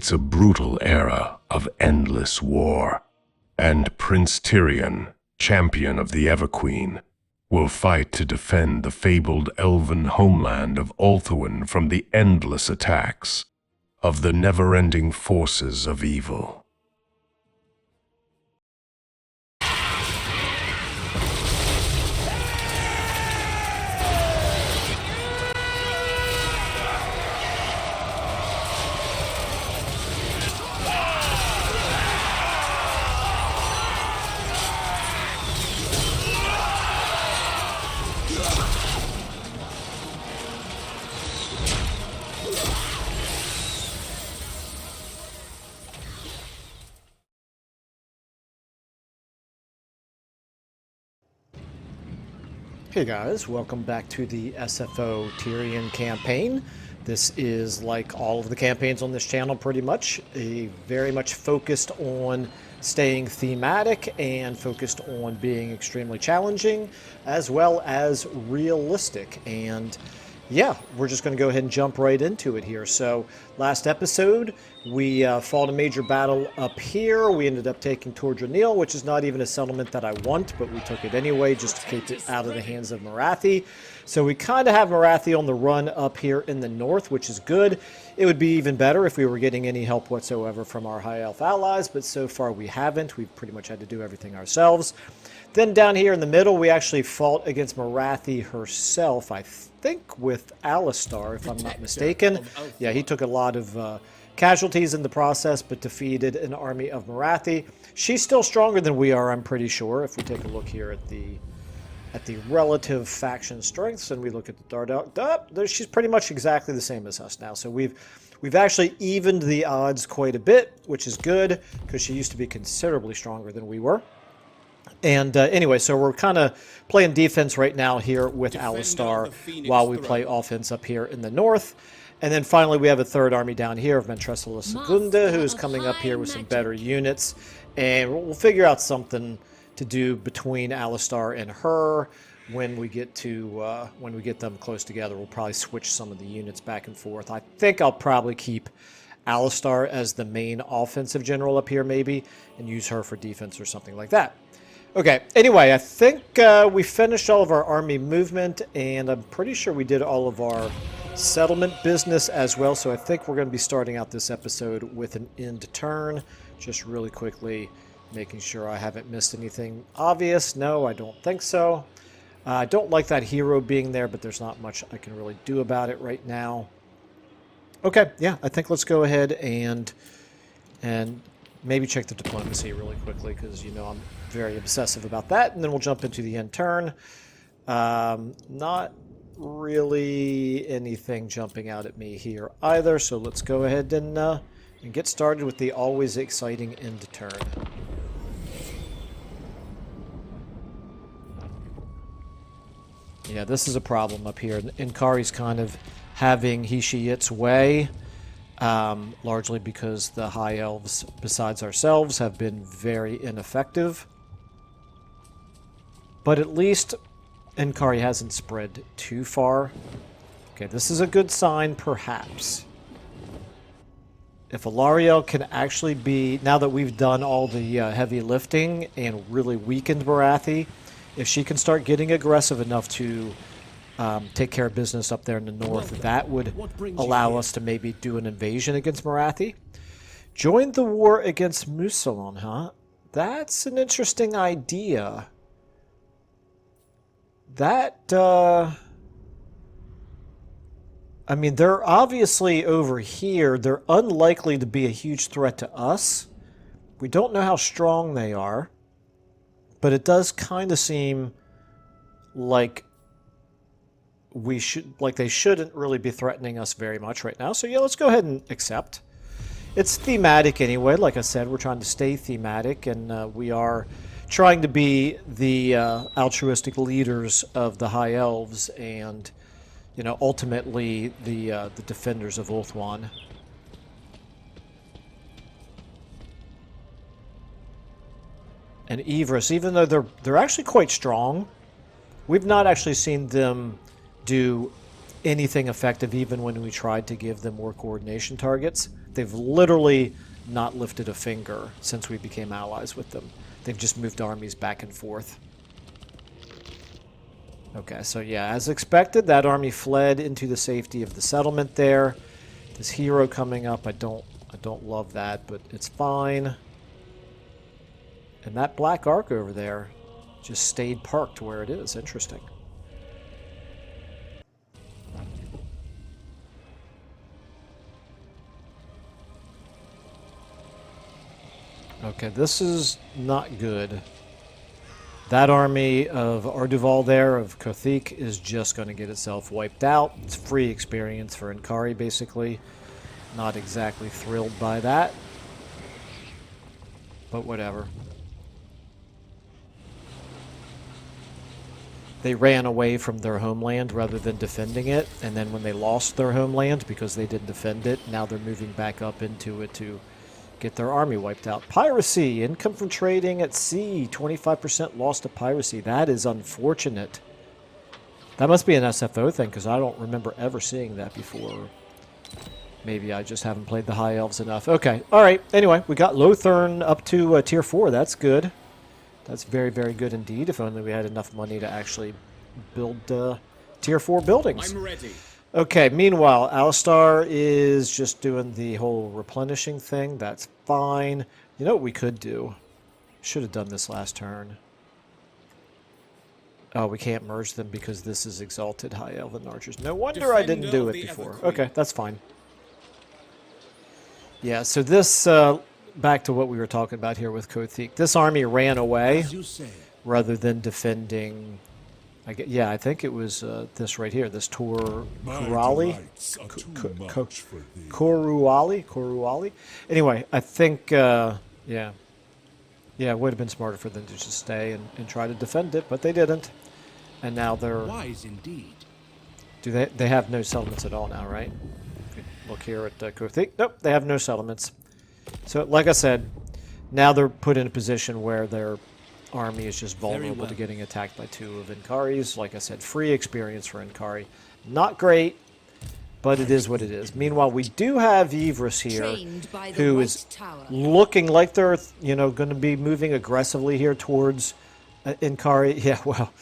It's a brutal era of endless war, and Prince Tyrion, champion of the Everqueen, will fight to defend the fabled elven homeland of Ulthuan from the endless attacks of the never-ending forces of evil. Hey guys, welcome back to the SFO Tyrion campaign. This is like all of the campaigns on this channel pretty much, very much focused on staying thematic and focused on being extremely challenging as well as realistic. And yeah, we're just going to go ahead and jump right into it here. So last episode, we fought a major battle up here. We ended up taking Tor Dranil, which is not even a settlement that I want, but we took it anyway just to keep it out of the hands of Morathi. So we kind of have Morathi on the run up here in the north, which is good. It would be even better if we were getting any help whatsoever from our High Elf allies, but so far we haven't. We've pretty much had to do everything ourselves. Then down here in the middle, we actually fought against Morathi herself, I think with Alistar, if I'm not mistaken. Yeah, he took a lot of casualties in the process, but defeated an army of Morathi. She's still stronger than we are, I'm pretty sure, if we take a look here at the relative faction strengths and we look at the Dardal. She's pretty much exactly the same as us now. So we've actually evened the odds quite a bit, which is good, because she used to be considerably stronger than we were. And anyway, so we're kind of playing defense right now here with Alistar while we play offense up here in the north. And then finally we have a third army down here of Mentressa La Segunda, who's coming up here with some better units. And we'll figure out something to do between Alistar and her when we get to when we get them close together. We'll probably switch some of the units back and forth. I think I'll probably keep Alistar as the main offensive general up here maybe, and use her for defense or something like that. Okay, anyway, I think we finished all of our army movement, and I'm pretty sure we did all of our settlement business as well, so I think we're going to be starting out this episode with an end turn. Just really quickly making sure I haven't missed anything obvious. No, I don't think so. I don't like that hero being there, but there's not much I can really do about it right now. Okay, yeah, I think let's go ahead and maybe check the diplomacy really quickly, because you know I'm very obsessive about that, and then we'll jump into the end turn. Not really anything jumping out at me here either, so let's go ahead and get started with the always exciting end turn. Yeah, this is a problem up here. Inkari's kind of having he-she-its way, largely because the High Elves, besides ourselves, have been very ineffective. But at least Inkari hasn't spread too far. Okay, this is a good sign, perhaps. If Alariel can actually be, now that we've done all the heavy lifting and really weakened Morathi, if she can start getting aggressive enough to take care of business up there in the north, that would allow us to maybe do an invasion against Morathi. Join the war against Musalon, huh? That's an interesting idea. That, I mean, they're obviously over here. They're unlikely to be a huge threat to us. We don't know how strong they are, but it does kind of seem like they shouldn't really be threatening us very much right now. So yeah, let's go ahead and accept. It's thematic anyway. Like I said, we're trying to stay thematic, and we are trying to be the altruistic leaders of the High Elves, and you know, ultimately the defenders of Ulthuan. And Ivris, even though they're actually quite strong, we've not actually seen them do anything effective even when we tried to give them more coordination targets. They've literally not lifted a finger since we became allies with them. They've just moved armies back and forth. Okay, so yeah, as expected, that army fled into the safety of the settlement there. This hero coming up, I don't love that, but it's fine. And that black arc over there just stayed parked where it is. Interesting. Okay, this is not good. That army of Arduval there, of Kothik, is just going to get itself wiped out. It's free experience for Inkari, basically. Not exactly thrilled by that. But whatever. They ran away from their homeland rather than defending it, and then when they lost their homeland because they didn't defend it, now they're moving back up into it to get their army wiped out. Piracy, income from trading at sea, 25% loss to piracy. That is unfortunate. That must be an SFO thing, because I don't remember ever seeing that before. Maybe I just haven't played the High Elves enough. Okay, alright. Anyway, we got Ulthuan up to Tier 4. That's good. That's very, very good indeed, if only we had enough money to actually build Tier 4 buildings. I'm ready. Okay, meanwhile, Alistar is just doing the whole replenishing thing. That's fine. You know what we could do? Should have done this last turn. Oh, we can't merge them because this is Exalted High Elven Archers. No wonder I didn't do it before. Okay, that's fine. Yeah, so this, back to what we were talking about here with Kothik. This army ran away rather than defending... I think it was this right here, this Tor Dranil. Koruali. Anyway, I think, yeah, it would have been smarter for them to just stay and try to defend it, but they didn't. And now they're... Wise indeed. Do they have no settlements at all now, right? Look here at Kothik. Nope, they have no settlements. So, like I said, now they're put in a position where they're... army is just vulnerable to getting attacked by two of Inkari's. Like I said, free experience for Inkari. Not great, but it is what it is. Meanwhile, we do have Ivris here, who is looking like they're, going to be moving aggressively here towards Inkari. Yeah, well,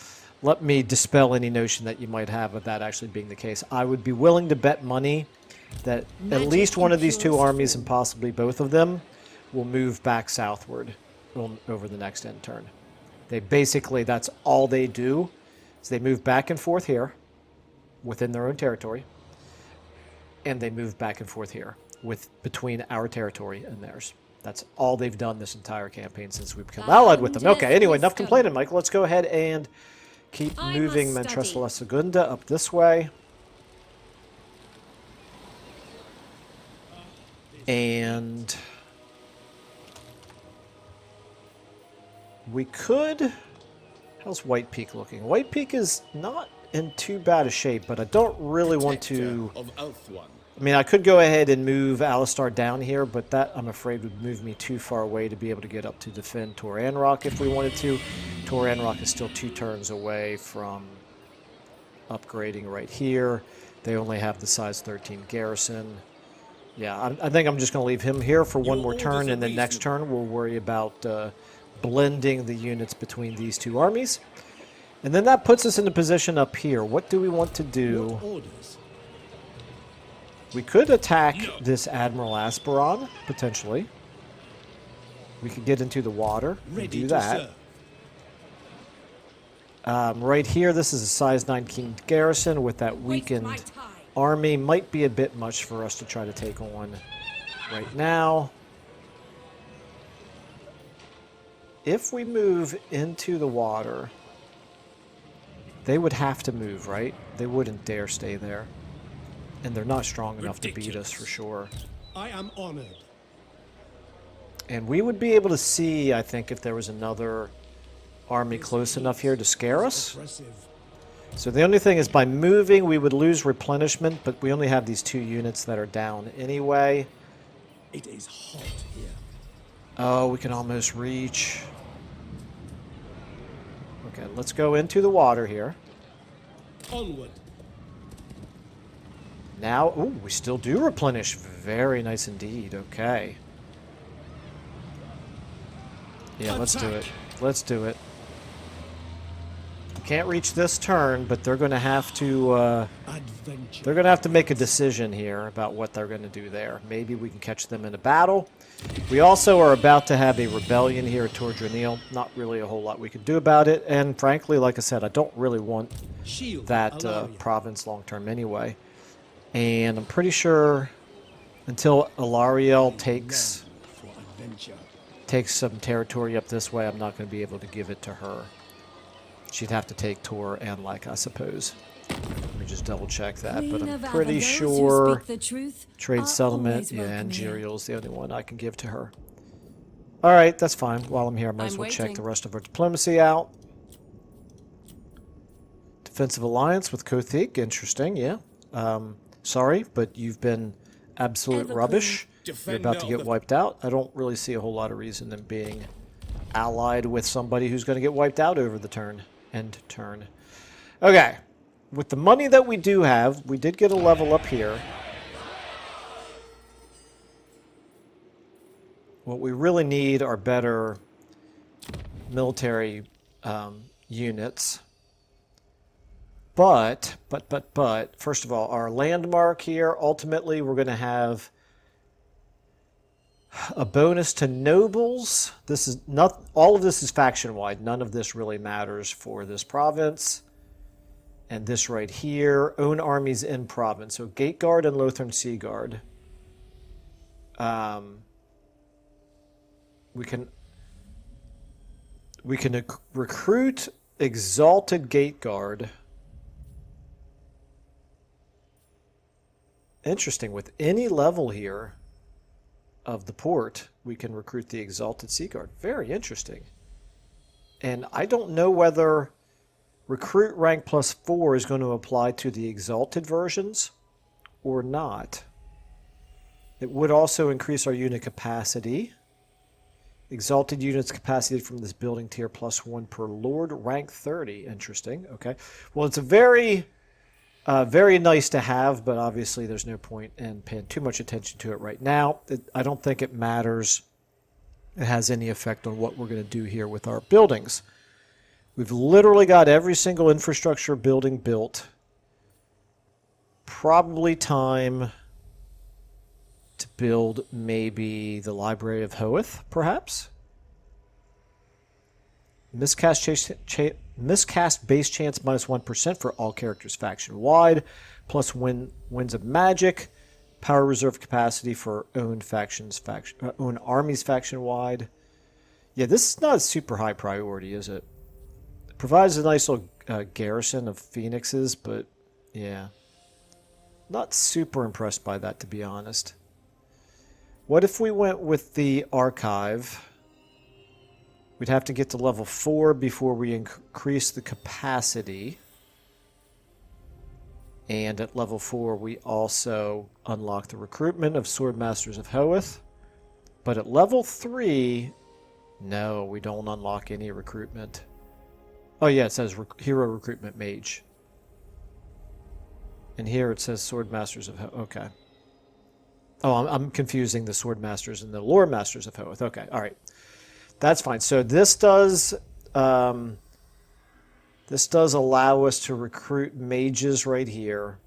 let me dispel any notion that you might have of that actually being the case. I would be willing to bet money that at least one of these two armies, and possibly both of them, will move back southward over the next end turn. They basically, that's all they do, is they move back and forth here, within their own territory, and they move back and forth here, between our territory and theirs. That's all they've done this entire campaign since we become allied with them. Okay, anyway, enough complaining, Michael. Let's go ahead and keep moving Mantressa La Segunda up this way. And... we could... how's White Peak looking? White Peak is not in too bad a shape, but I don't really want to... of Ulthuan. I mean, I could go ahead and move Alistar down here, but that, I'm afraid, would move me too far away to be able to get up to defend Tor Anrock if we wanted to. Tor Anrock is still 2 turns away from upgrading right here. They only have the size 13 garrison. Yeah, I think I'm just going to leave him here for one more turn, and then next turn we'll worry about... blending the units between these two armies. And then that puts us in a position up here. What do we want to do? We could attack this Admiral Asperon, potentially. We could get into the water and do that. Right here, this is a size 9 King garrison with that weakened army. Might be a bit much for us to try to take on right now. If we move into the water, they would have to move, right? They wouldn't dare stay there. And they're not strong enough to beat us for sure. I am honored. And we would be able to see, I think, if there was another army close enough here to scare us. So the only thing is, by moving, we would lose replenishment, but we only have these 2 units that are down anyway. It is hot here. Oh, we can almost reach. Okay, let's go into the water here. Onward. Now, ooh, we still do replenish. Very nice indeed. Okay. Yeah, let's do it. Let's do it. Can't reach this turn, but they're going to have to. Adventure. They're going to have to make a decision here about what they're going to do there. Maybe we can catch them in a battle. We also are about to have a rebellion here at Tor Dranil. Not really a whole lot we can do about it. And frankly, like I said, I don't really want Shield that Alaria. province long term anyway. And I'm pretty sure until Alariel takes For adventure. some territory up this way, I'm not going to be able to give it to her. She'd have to take Tor and like, I suppose. Let me just double check that, but I'm pretty sure trade settlement, yeah, and Jiriel's the only one I can give to her. All right, that's fine. While I'm here, I might as well check the rest of our diplomacy out. Defensive alliance with Kothik, interesting, yeah. Sorry, but you've been absolute rubbish. You're about to get wiped out. I don't really see a whole lot of reason in being allied with somebody who's going to get wiped out over the turn. End turn. Okay. With the money that we do have, we did get a level up here. What we really need are better military units. But, first of all, our landmark here, ultimately we're going to have a bonus to nobles. This is not, all of this is faction-wide. None of this really matters for this province. And this right here, own armies in province. So Gate Guard and Lothern Sea Guard. We can recruit Exalted Gate Guard. Interesting. With any level here of the port, we can recruit the Exalted Sea Guard. Very interesting. And I don't know whether recruit rank +4 is going to apply to the Exalted versions or not. It would also increase our unit capacity. Exalted units capacity from this building tier +1 per lord, rank 30. Interesting. Okay. Well, it's a very nice to have, but obviously there's no point in paying too much attention to it right now. I don't think it matters. It has any effect on what we're going to do here with our buildings. We've literally got every single infrastructure building built. Probably time to build maybe the Library of Hoeth, perhaps. Miscast base chance -1% for all characters faction wide, plus winds of magic, power reserve capacity for own armies faction wide. Yeah, this is not a super high priority, is it? It provides a nice little garrison of phoenixes, but yeah, not super impressed by that, to be honest. What if we went with the archive? We'd have to get to level 4 before we increase the capacity. And at level 4, we also unlock the recruitment of Swordmasters of Hoeth. But at level 3, no, we don't unlock any recruitment. Oh yeah, it says Hero Recruitment Mage. And here it says Swordmasters of Hoeth. Okay. Oh, I'm confusing the Swordmasters and the Lore Masters of Hoeth. Okay, all right. That's fine. So this does allow us to recruit mages right here.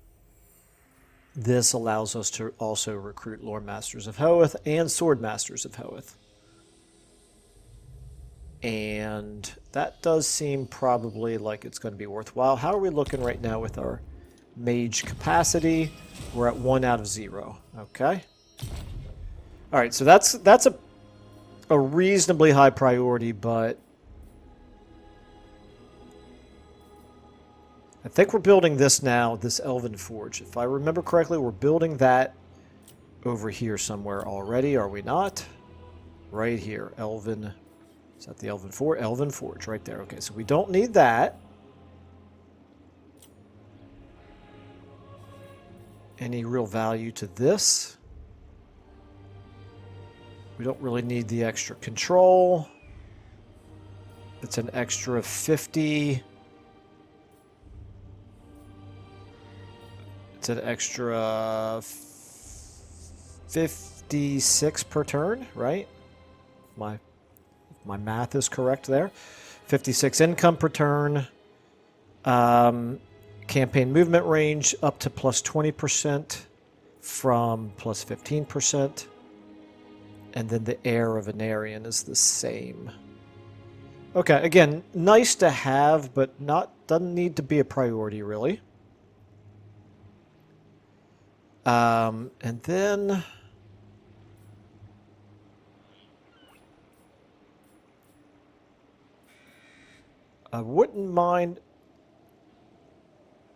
This allows us to also recruit Lore Masters of Hoeth and Sword Masters of Hoeth. And that does seem probably like it's going to be worthwhile. How are we looking right now with our mage capacity? We're at 1 out of 0. Okay. All right, so that's a reasonably high priority, but I think we're building this now, this Elven Forge. If I remember correctly, we're building that over here somewhere already, are we not? Right here, Elven. Is that the Elven Forge? Elven Forge, right there. Okay, so we don't need that. Any real value to this? We don't really need the extra control. It's an extra 50. It's an extra 56 per turn, right? My math is correct there. 56 income per turn. Campaign movement range up to plus 20% from plus 15%. And then the heir of Anarion is the same. Okay, again, nice to have, but doesn't need to be a priority, really. And then I wouldn't mind.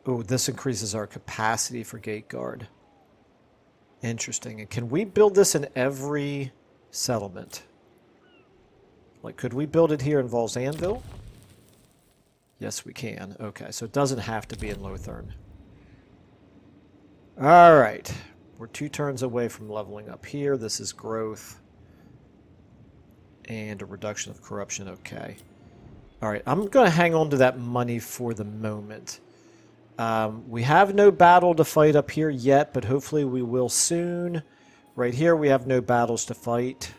Oh, this increases our capacity for gate guard. Interesting. And can we build this in every settlement? Like, could we build it here in Valzanville? Yes, we can. Okay, so it doesn't have to be in Lothern. All right. We're 2 turns away from leveling up here. This is growth. And a reduction of corruption. Okay. All right, I'm going to hang on to that money for the moment. We have no battle to fight up here yet, but hopefully we will soon. Right here, we have no battles to fight.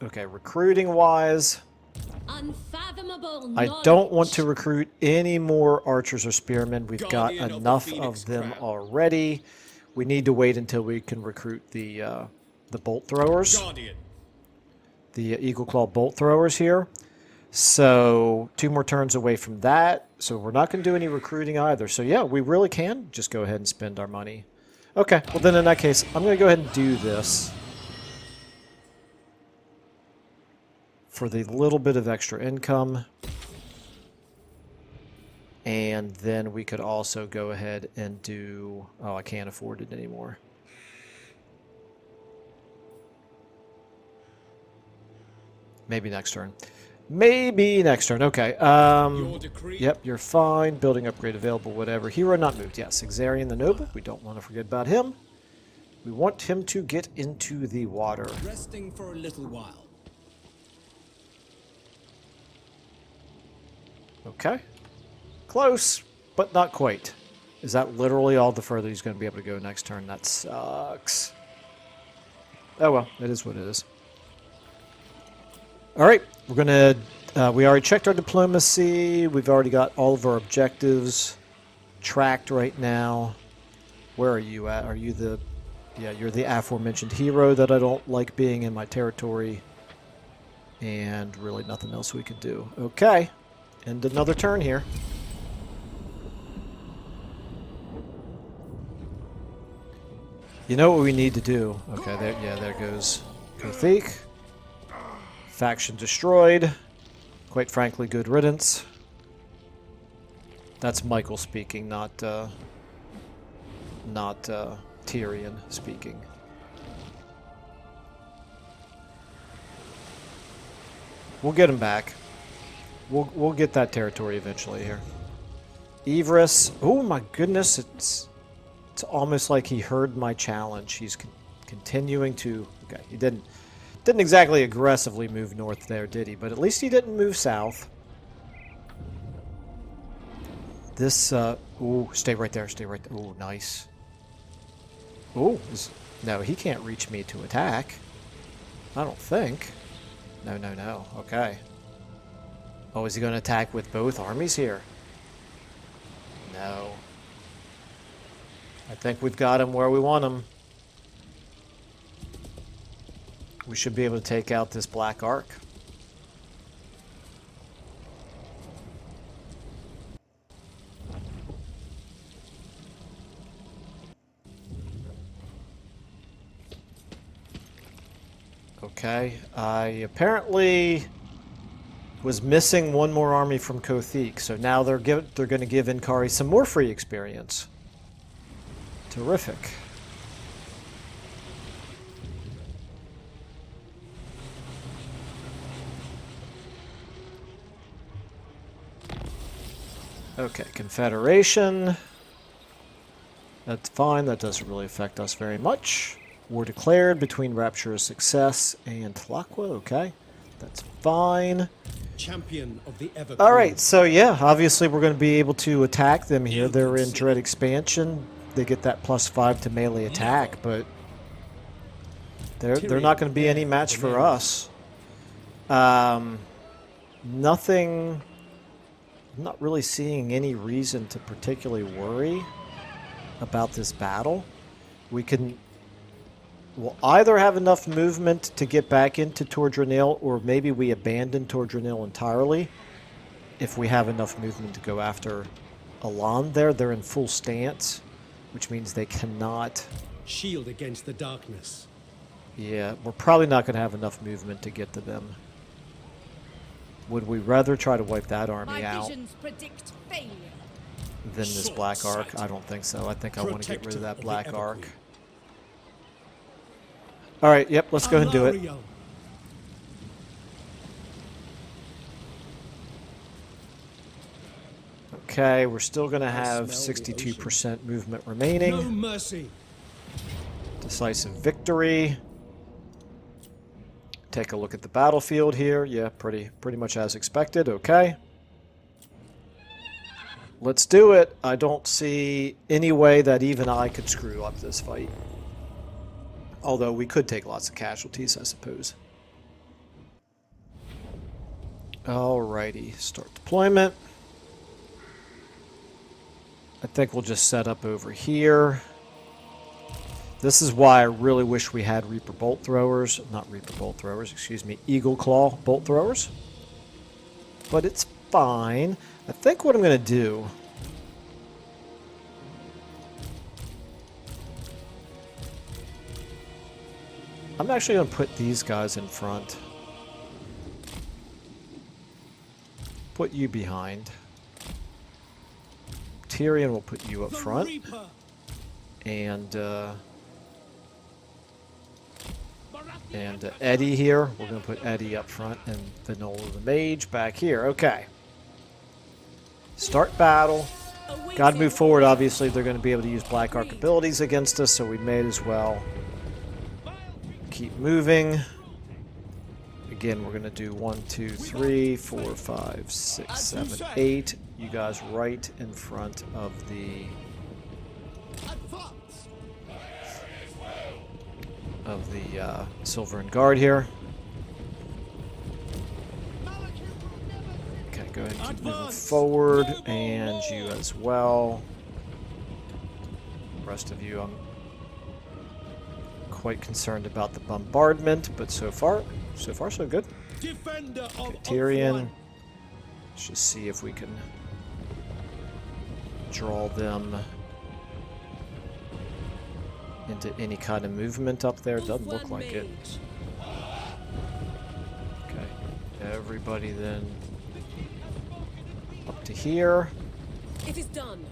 Okay, recruiting-wise, I don't want to recruit any more archers or spearmen. We've got enough of them already. We need to wait until we can recruit the bolt throwers. The Eagle Claw bolt throwers here. So 2 more turns away from that. So we're not going to do any recruiting either. So yeah, we really can just go ahead and spend our money. Okay, well then in that case, I'm going to go ahead and do this. For the little bit of extra income. And then we could also go ahead and do... Oh, I can't afford it anymore. Maybe next turn. Maybe next turn. Okay. Yep, you're fine. Building upgrade available, whatever. Hero not moved. Yes, Exarion the Noble. We don't want to forget about him. We want him to get into the water. Resting for a little while. Okay. Close, but not quite. Is that literally all the further he's going to be able to go next turn? That sucks. Oh well, it is what it is. All right, we're going to... we already checked our diplomacy. We've already got all of our objectives tracked right now. Where are you at? Are you the... Yeah, you're the aforementioned hero that I don't like being in my territory. And really nothing else we can do. Okay. End another turn here. You know what we need to do? Okay, there goes Kothik. Faction destroyed. Quite frankly, good riddance. That's Michael speaking, not Tyrion speaking. We'll get him back. We'll get that territory eventually here. Ivris. Oh my goodness, it's almost like he heard my challenge. He's continuing to... Okay, he didn't exactly aggressively move north there, did he? But at least he didn't move south. This, ooh, stay right there, stay right there. Ooh, nice. Ooh, no, he can't reach me to attack. I don't think. No. Okay. Oh, is he going to attack with both armies here? No. I think we've got him where we want him. We should be able to take out this Black Ark. Okay, I apparently was missing one more army from Kothik, so now they're going to give Inkari some more free experience. Terrific. Okay, Confederation. That's fine, that doesn't really affect us very much. War declared between Rapturous Success and Tlaqua, okay. That's fine. champion of the Everqueen. All right, so yeah, obviously we're going to be able to attack them here. They're in Dread Expansion. They get that +5 to melee attack, but they're not going to be any match for us. Nothing. I'm not really seeing any reason to particularly worry about this battle. We'll either have enough movement to get back into Tor Dranil, or maybe we abandon Tor Dranil entirely if we have enough movement to go after Elan there. They're in full stance, which means they cannot... Shield against the darkness. Yeah, we're probably not going to have enough movement to get to them. Would we rather try to wipe that army out than this Black Ark? I don't think so. I think I want to get rid of that Black Ark. All right, yep, let's go ahead and do it. Okay, we're still going to have 62% movement remaining. No mercy. Decisive victory. Take a look at the battlefield here. Yeah, pretty much as expected. Okay. Let's do it. I don't see any way that even I could screw up this fight. Although we could take lots of casualties, I suppose. Alrighty, start deployment. I think we'll just set up over here. This is why I really wish we had Reaper bolt throwers. Not Reaper bolt throwers, excuse me. Eagle Claw bolt throwers. But it's fine. I think what I'm going to do... I'm actually going to put these guys in front. Put you behind. Tyrion will put you up front. And Eddie here. We're going to put Eddie up front and Vinola the Mage back here. Okay. Start battle. Got to move forward. Obviously, they're going to be able to use Black Ark abilities against us, so we may as well keep moving. Again, we're going to do 1, 2, 3, 4, 5, 6, 7, 8. You guys right in front of the Silver and Guard here. Okay, go ahead and keep moving forward, and you as well. The rest of you, I'm quite concerned about the bombardment, but so far so good. Okay, Tyrion. Let's just see if we can draw them into any kind of movement up there. Doesn't look like it. Okay, everybody then up to here. It is done.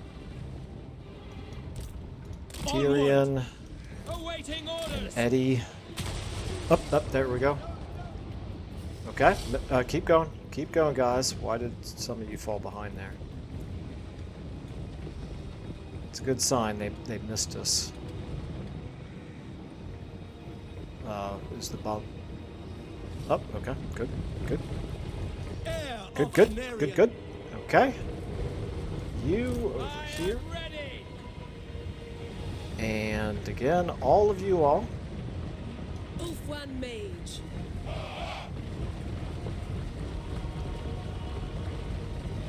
Tyrion and Eddie. Up, there we go. Okay, keep going, guys. Why did some of you fall behind there? It's a good sign they missed us. Is the bomb? Oh, okay, good. Okay, you over here, and again, all of you all. Ulthuan Mage.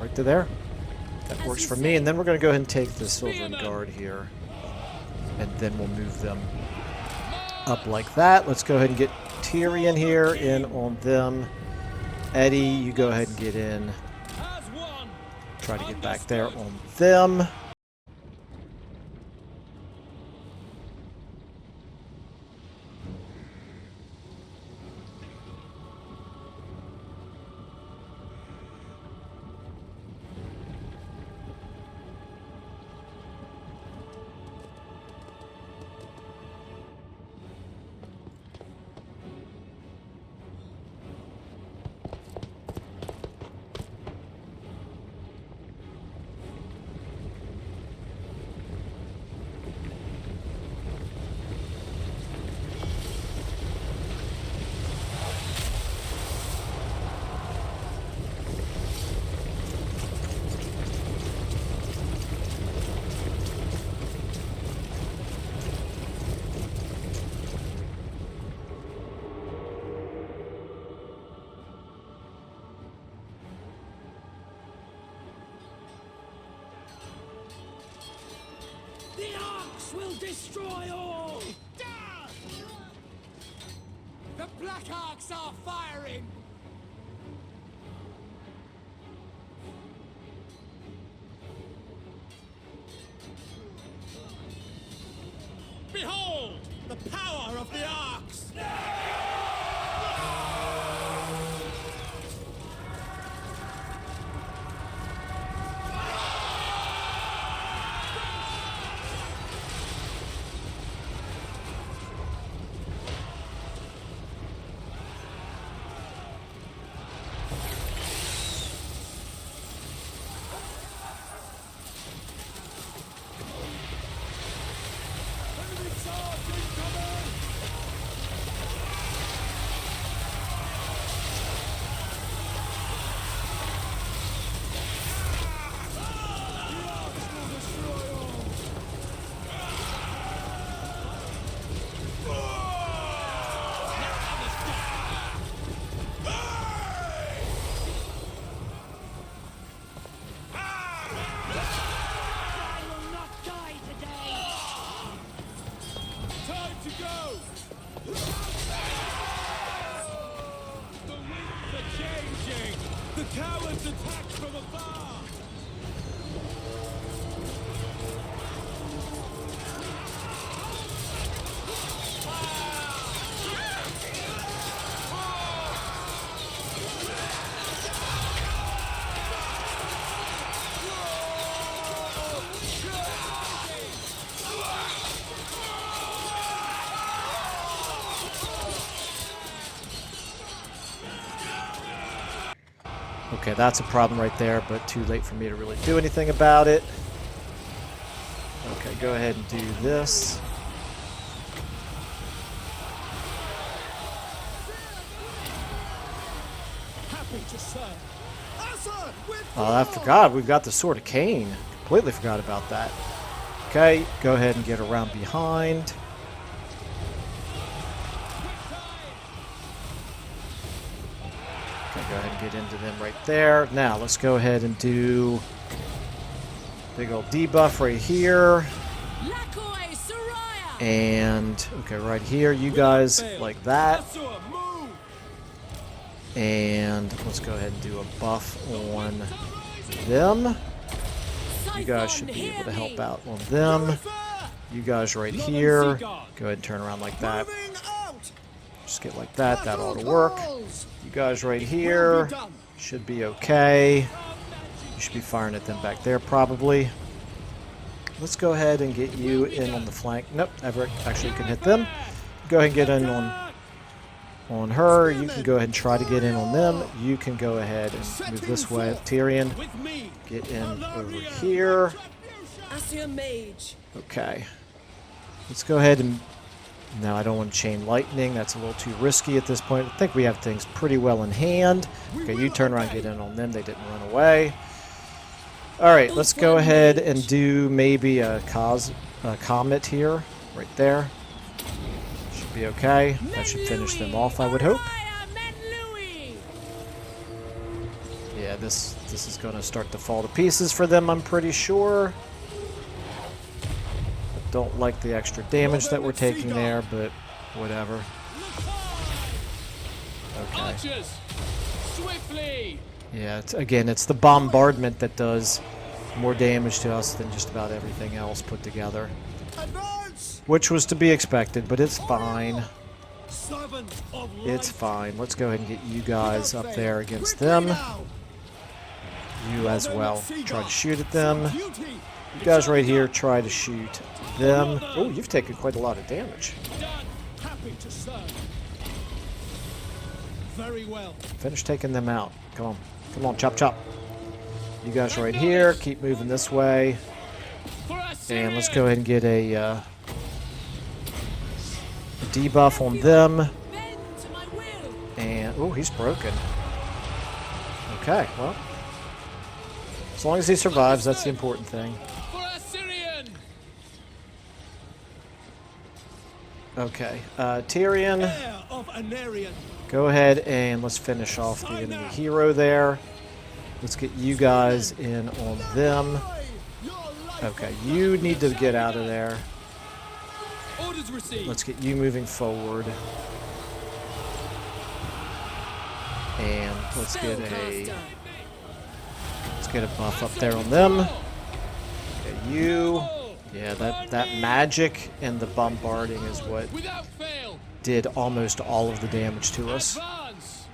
Right to there. That works for me. And then we're going to go ahead and take the Silver Guard here. And then we'll move them up like that. Let's go ahead and get Tyrion here in on them. Eddie, you go ahead and get in. Try to get back there on them. This will destroy all! The Black Arcs are firing! Behold! The power of the Arcs! The cowards attack from afar! Okay, that's a problem right there, but too late for me to really do anything about it. Okay, go ahead and do this. Happy to serve. Oh, I forgot. We've got the Sword of Cain. Completely forgot about that. Okay, go ahead and get around behind. Okay, go ahead and get into them right there. Now, let's go ahead and do big old debuff right here. Lakoi Soraya! And, okay, right here, you guys like that. And let's go ahead and do a buff on them. You guys should be able to help out on them. You guys right here, go ahead and turn around like that. Just get like that, that ought to work. You guys right here should be okay. You should be firing at them back there probably. Let's go ahead and get you in on the flank. Nope, Everett actually can hit them. Go ahead and get in on her. You can go ahead and try to get in on them. You can go ahead and move this way. Tyrion, get in over here. Asir Mage. Okay. Let's go ahead and... No, I don't want to chain lightning. That's a little too risky at this point. I think we have things pretty well in hand. Okay, you turn around, get in on them. They didn't run away. All right, let's go ahead and do maybe a comet here, right there. Should be okay. That should finish them off, I would hope. Yeah, this is going to start to fall to pieces for them, I'm pretty sure. Don't like the extra damage that we're taking there, but whatever. Okay. Yeah, again, it's the bombardment that does more damage to us than just about everything else put together. Which was to be expected, but it's fine. It's fine. Let's go ahead and get you guys up there against them. You as well. Try to shoot at them. You guys right here, try to shoot them. Oh, you've taken quite a lot of damage. Happy to serve. Very well. Finish taking them out. Come on. Come on, chop chop. You guys right here, keep moving this way. And let's go ahead and get a debuff on them. And, oh, he's broken. Okay, well. As long as he survives, that's the important thing. Okay, Tyrion, go ahead and let's finish off the enemy hero there. Let's get you guys in on them. Okay, you need to get out of there. Orders received. Let's get you moving forward. And let's get a buff up there on them. Okay, you. Yeah, that magic and the bombarding is what Without fail. did almost all of the damage to us. Advance.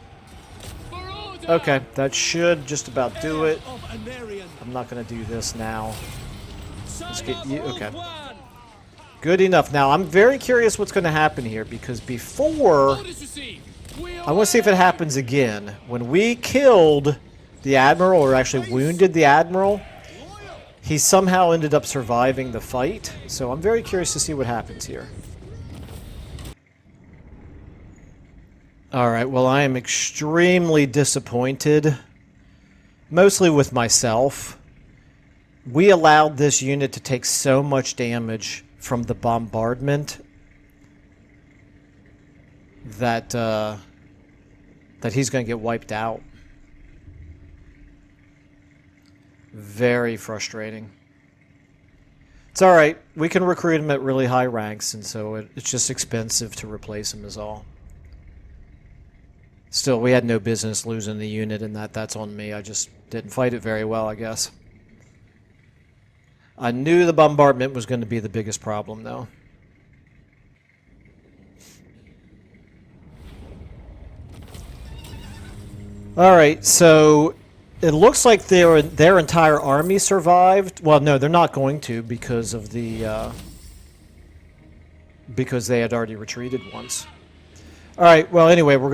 For order. Okay, that should just about do it. Of Anarian. I'm not going to do this now. Let's get you. Okay. Ulthuan. Good enough. Now, I'm very curious what's going to happen here, because before... Orders received. We I want to see if it happens again. When we killed the Admiral, or actually wounded the Admiral, he somehow ended up surviving the fight. So I'm very curious to see what happens here. Alright, well, I am extremely disappointed. Mostly with myself. We allowed this unit to take so much damage from the bombardment that he's going to get wiped out. Very frustrating. It's alright. We can recruit him at really high ranks, and so it's just expensive to replace him is all. Still, we had no business losing the unit, and that's on me. I just didn't fight it very well, I guess. I knew the bombardment was going to be the biggest problem, though. Alright, so it looks like their entire army survived. Well, no, they're not going to because of the because they had already retreated once. Alright, well anyway, we'll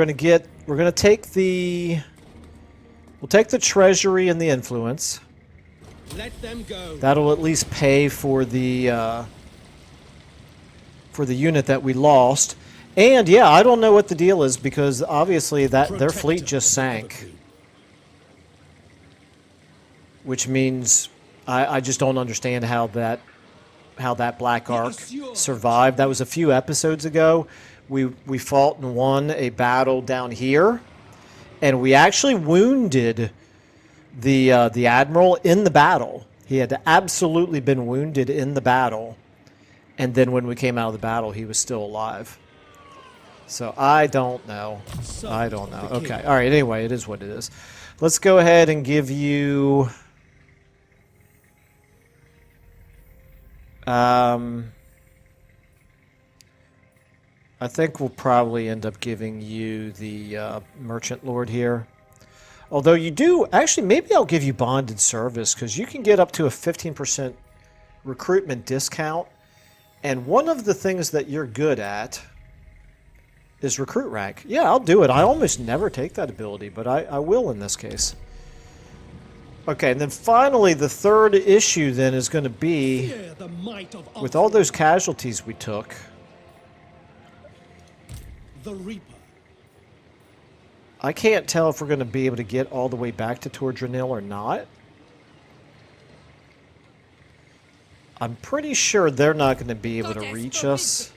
take the treasury and the influence. let them go. That'll at least pay for the unit that we lost. And yeah, I don't know what the deal is, because obviously their fleet just sank. Which means I just don't understand how that Black Ark survived. That was a few episodes ago. We fought and won a battle down here, and we actually wounded the Admiral in the battle. He had absolutely been wounded in the battle, and then when we came out of the battle, he was still alive. So I don't know. I don't know. Okay. All right. Anyway, it is what it is. Let's go ahead and give you... I think we'll probably end up giving you the Merchant Lord here. Although you do... Actually, maybe I'll give you Bonded Service, because you can get up to a 15% recruitment discount. And one of the things that you're good at is recruit rank. Yeah, I'll do it. I almost never take that ability, but I will in this case. Okay, and then finally, the third issue then is going to be, with all those casualties we took, The Reaper. I can't tell if we're going to be able to get all the way back to Tor Dranil or not. I'm pretty sure they're not going to be able to reach us.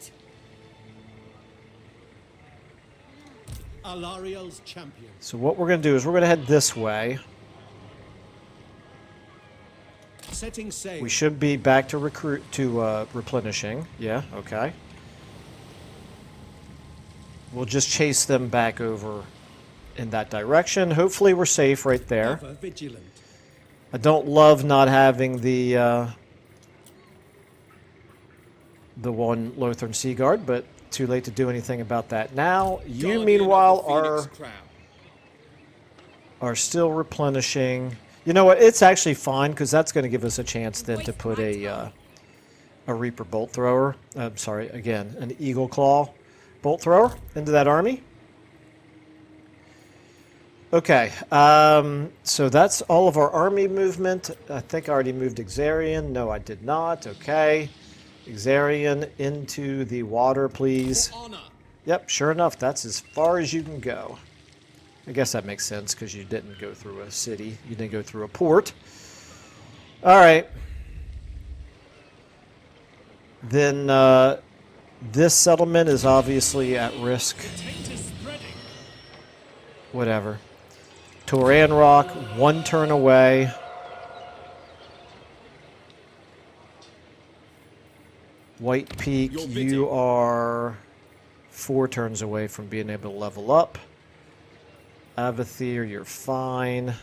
Alariel's champion. So what we're going to do is we're going to head this way. Setting sail. We should be back to replenishing. Yeah, okay. We'll just chase them back over in that direction. Hopefully we're safe right there. Ever vigilant. I don't love not having the one Lothern Sea Guard, but too late to do anything about that now. You, meanwhile, are still replenishing. You know what? It's actually fine, because that's going to give us a chance then to put a Reaper Bolt Thrower. I'm sorry, again, an Eagle Claw Bolt Thrower into that army. Okay, so that's all of our army movement. I think I already moved Exarian. No, I did not. Okay. Exarian into the water, please. Yep, sure enough, that's as far as you can go. I guess that makes sense, because you didn't go through a city. You didn't go through a port. All right. Then this settlement is obviously at risk. Whatever. Toran Rock, one turn away. White Peak, Your you bidding. are 4 turns away from being able to level up. Avathyr, you're fine.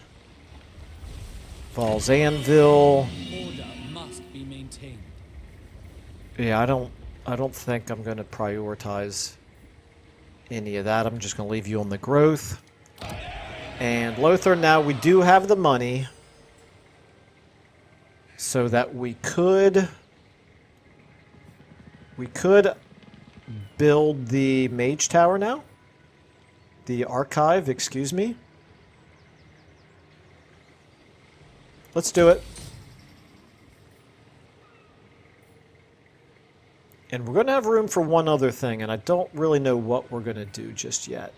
Falls Anvil. Order must be maintained. Yeah, I don't think I'm going to prioritize any of that. I'm just going to leave you on the growth. And Lothar, now we do have the money so that we could build the Mage Tower now. The Archive, excuse me. Let's do it. And we're going to have room for one other thing, and I don't really know what we're going to do just yet.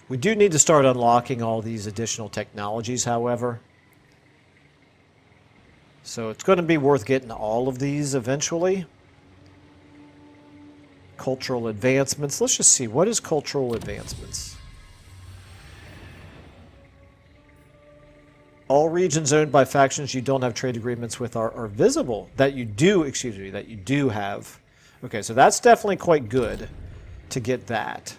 We do need to start unlocking all these additional technologies, however. So it's going to be worth getting all of these eventually. Cultural advancements. Let's just see. What is cultural advancements? All regions owned by factions you don't have trade agreements with are visible. That you do, excuse me, that you do have. Okay, so that's definitely quite good to get that.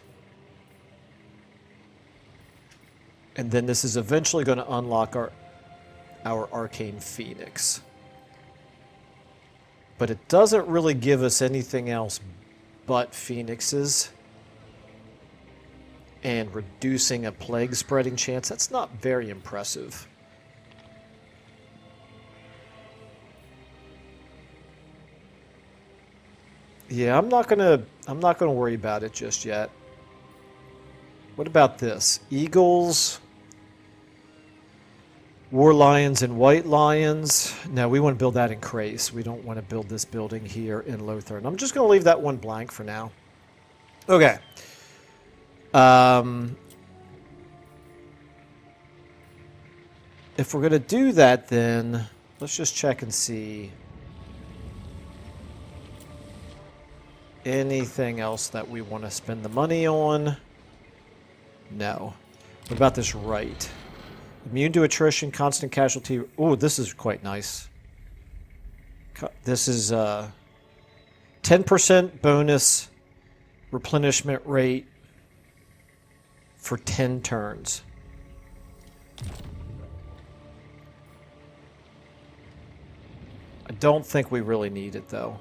And then this is eventually going to unlock our Arcane Phoenix. But it doesn't really give us anything else but Phoenixes. And reducing a plague spreading chance. That's not very impressive. Yeah, I'm not gonna worry about it just yet. What about this? Eagles, War Lions, and White Lions. No, we want to build that in Crace. We don't want to build this building here in Lothar. And I'm just going to leave that one blank for now. Okay. If we're going to do that, then let's just check and see anything else that we want to spend the money on. No. What about this right? Immune to attrition, constant casualty. Oh, this is quite nice. This is 10% bonus replenishment rate for 10 turns. I don't think we really need it though.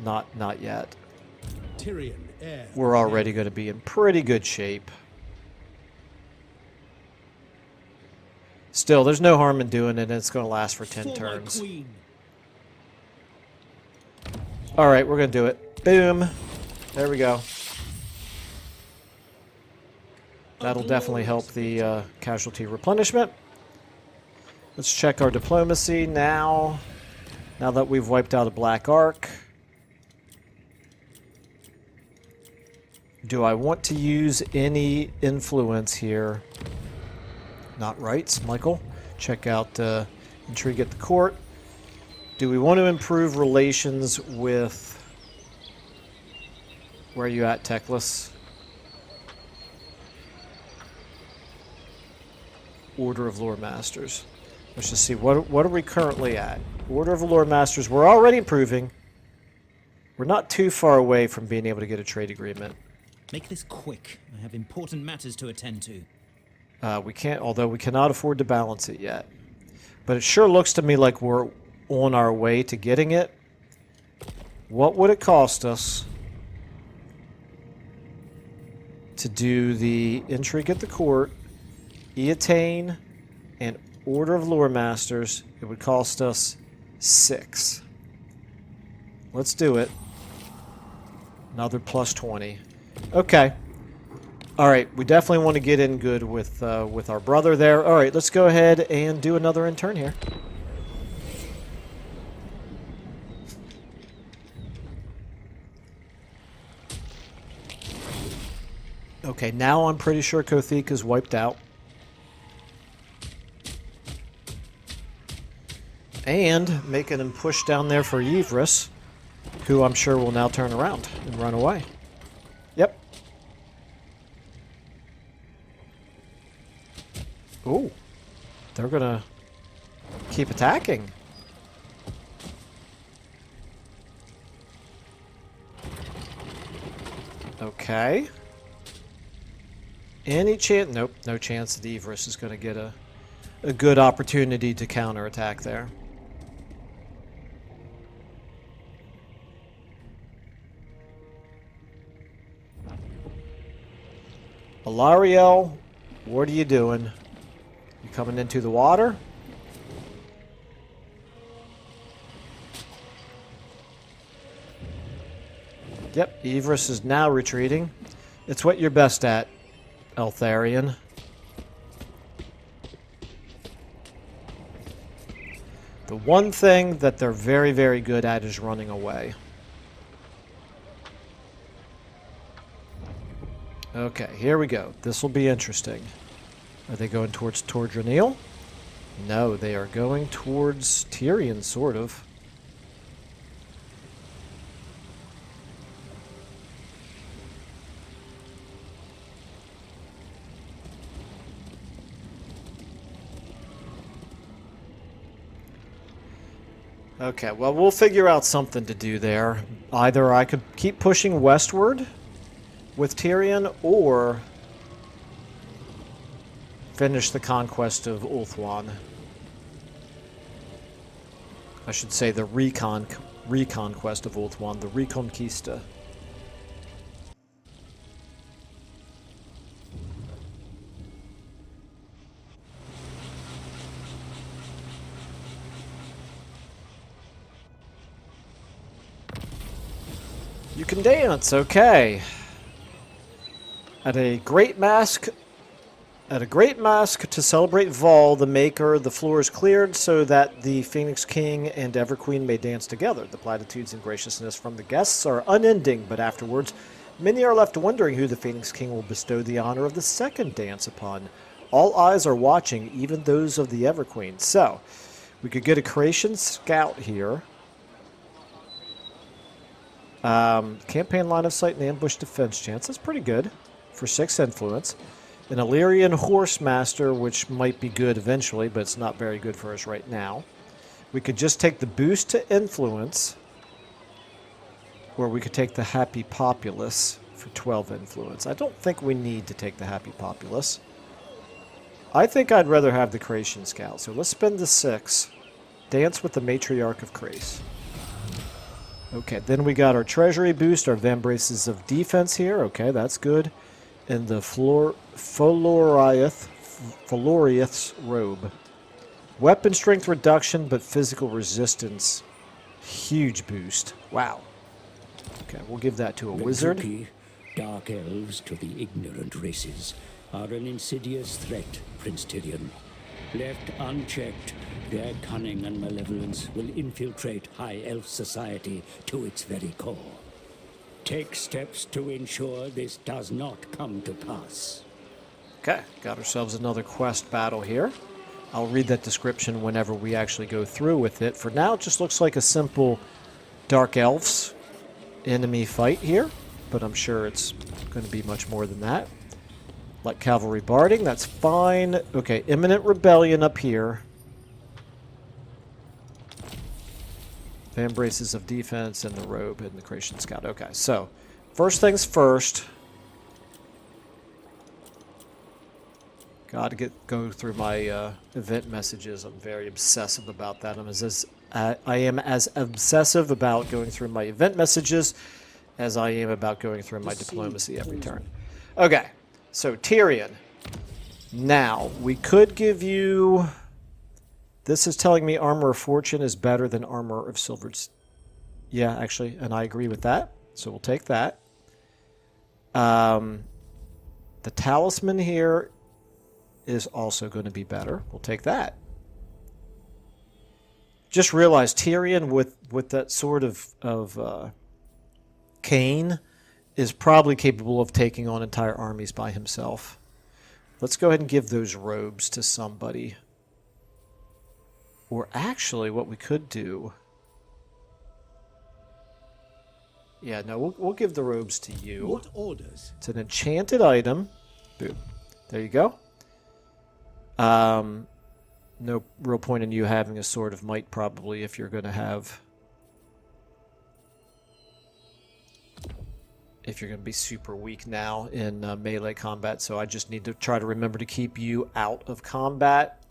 Not yet. Tyrion, heir. We're already going to be in pretty good shape. Still, there's no harm in doing it, and it's going to last for 10 For my turns. queen. All right, we're going to do it. Boom. There we go. That'll definitely help the casualty replenishment. Let's check our diplomacy now. Now that we've wiped out a black arc. Do I want to use any influence here? Not rights, Michael. Check out intrigue at the court. Do we want to improve relations with... Where are you at, Teclis? Order of Lore Masters. Let's just see, what are we currently at? Order of Lore Masters, we're already improving. We're not too far away from being able to get a trade agreement. Make this quick. I have important matters to attend to. We can't, although we cannot afford to balance it yet. But it sure looks to me like we're on our way to getting it. What would it cost us to do the intrigue at the court, Eatane, and Order of Lore Masters? It would cost us 6. Let's do it. Another plus 20. Okay. All right, we definitely want to get in good with our brother there. All right, let's go ahead and do another intern here. Okay, now I'm pretty sure Kothik is wiped out. And making him push down there for Yvris, who I'm sure will now turn around and run away. Yep. Ooh. They're gonna Keep attacking. Okay. Any chance? Nope, no chance that Everus is going to get a good opportunity to counterattack there. Alariel, what are you doing? You coming into the water? Yep, Everus is now retreating. It's what you're best at, Eltharion. The one thing that they're very, very good at is running away. Okay, here we go. This will be interesting. Are they going towards Tor Dranil? No, they are going towards Tyrion, sort of. Okay, well, we'll figure out something to do there. Either I could keep pushing westward with Tyrion, or finish the conquest of Ulthuan. I should say the reconquest of Ulthuan, the Reconquista. You can dance, okay. At a great mask to celebrate Vol, the Maker, the floor is cleared so that the Phoenix King and Everqueen may dance together. The platitudes and graciousness from the guests are unending, but afterwards, many are left wondering who the Phoenix King will bestow the honor of the second dance upon. All eyes are watching, even those of the Everqueen. So, we could get a Creation Scout here. Campaign line of sight and ambush defense chance. That's pretty good for 6 influence. An Illyrian Horsemaster, which might be good eventually, but it's not very good for us right now. We could just take the boost to influence, or we could take the Happy Populace for 12 influence. I don't think we need to take the Happy Populace. I think I'd rather have the Creation Scout. So let's spend the 6. Dance with the Matriarch of Crace. Okay, then we got our Treasury boost, our Vambraces of Defense here. Okay, that's good. And the Feloriath's Robe. Weapon strength reduction, but physical resistance. Huge boost. Wow. Okay, we'll give that to a wizard. Ventuki, dark elves to the ignorant races are an insidious threat, Prince Tyrion. Left unchecked, their cunning and malevolence will infiltrate High Elf society to its very core. Take steps to ensure this does not come to pass. Okay, got ourselves another quest battle here. I'll read that description whenever we actually go through with it. For now, it just looks like a simple Dark Elves enemy fight here, but I'm sure it's going to be much more than that. Like cavalry barding, that's fine. Okay, imminent rebellion up here. Vambraces of Defense and the Robe and the Creation Scout. Okay, so first things first. Got to go through my event messages. I'm very obsessive about that. I am as obsessive about going through my event messages as I am about going through my diplomacy every turn. Okay, so Tyrion. Now, we could give you... This is telling me Armor of Fortune is better than Armor of Silvered... Yeah, actually, and I agree with that. So we'll take that. The Talisman here is also going to be better. We'll take that. Just realized Tyrion with that sort of cane is probably capable of taking on entire armies by himself. Let's go ahead and give those robes to somebody. Or actually, what we could do... Yeah, no, we'll give the robes to you. What orders? It's an enchanted item. Boom. There you go. no real point in you having a Sword of Might, probably, if you're going to have... If you're going to be super weak now in melee combat, so I just need to try to remember to keep you out of combat.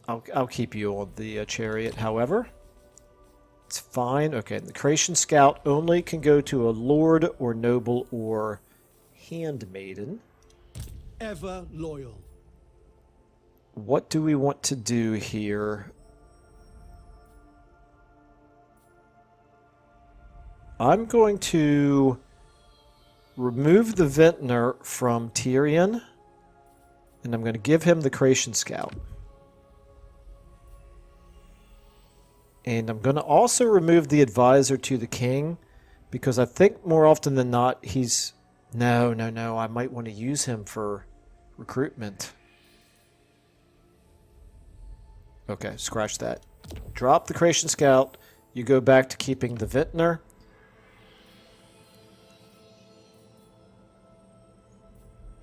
I'll keep you on the chariot, however. It's fine. Okay, the Creation Scout only can go to a Lord or Noble or Handmaiden. Ever loyal. What do we want to do here? I'm going to remove the Vintner from Tyrion, and I'm going to give him the Creation Scout. And I'm going to also remove the Advisor to the King, because I think more often than not he's... No, I might want to use him for recruitment. Okay, scratch that. Drop the Creation Scout. You go back to keeping the Vintner.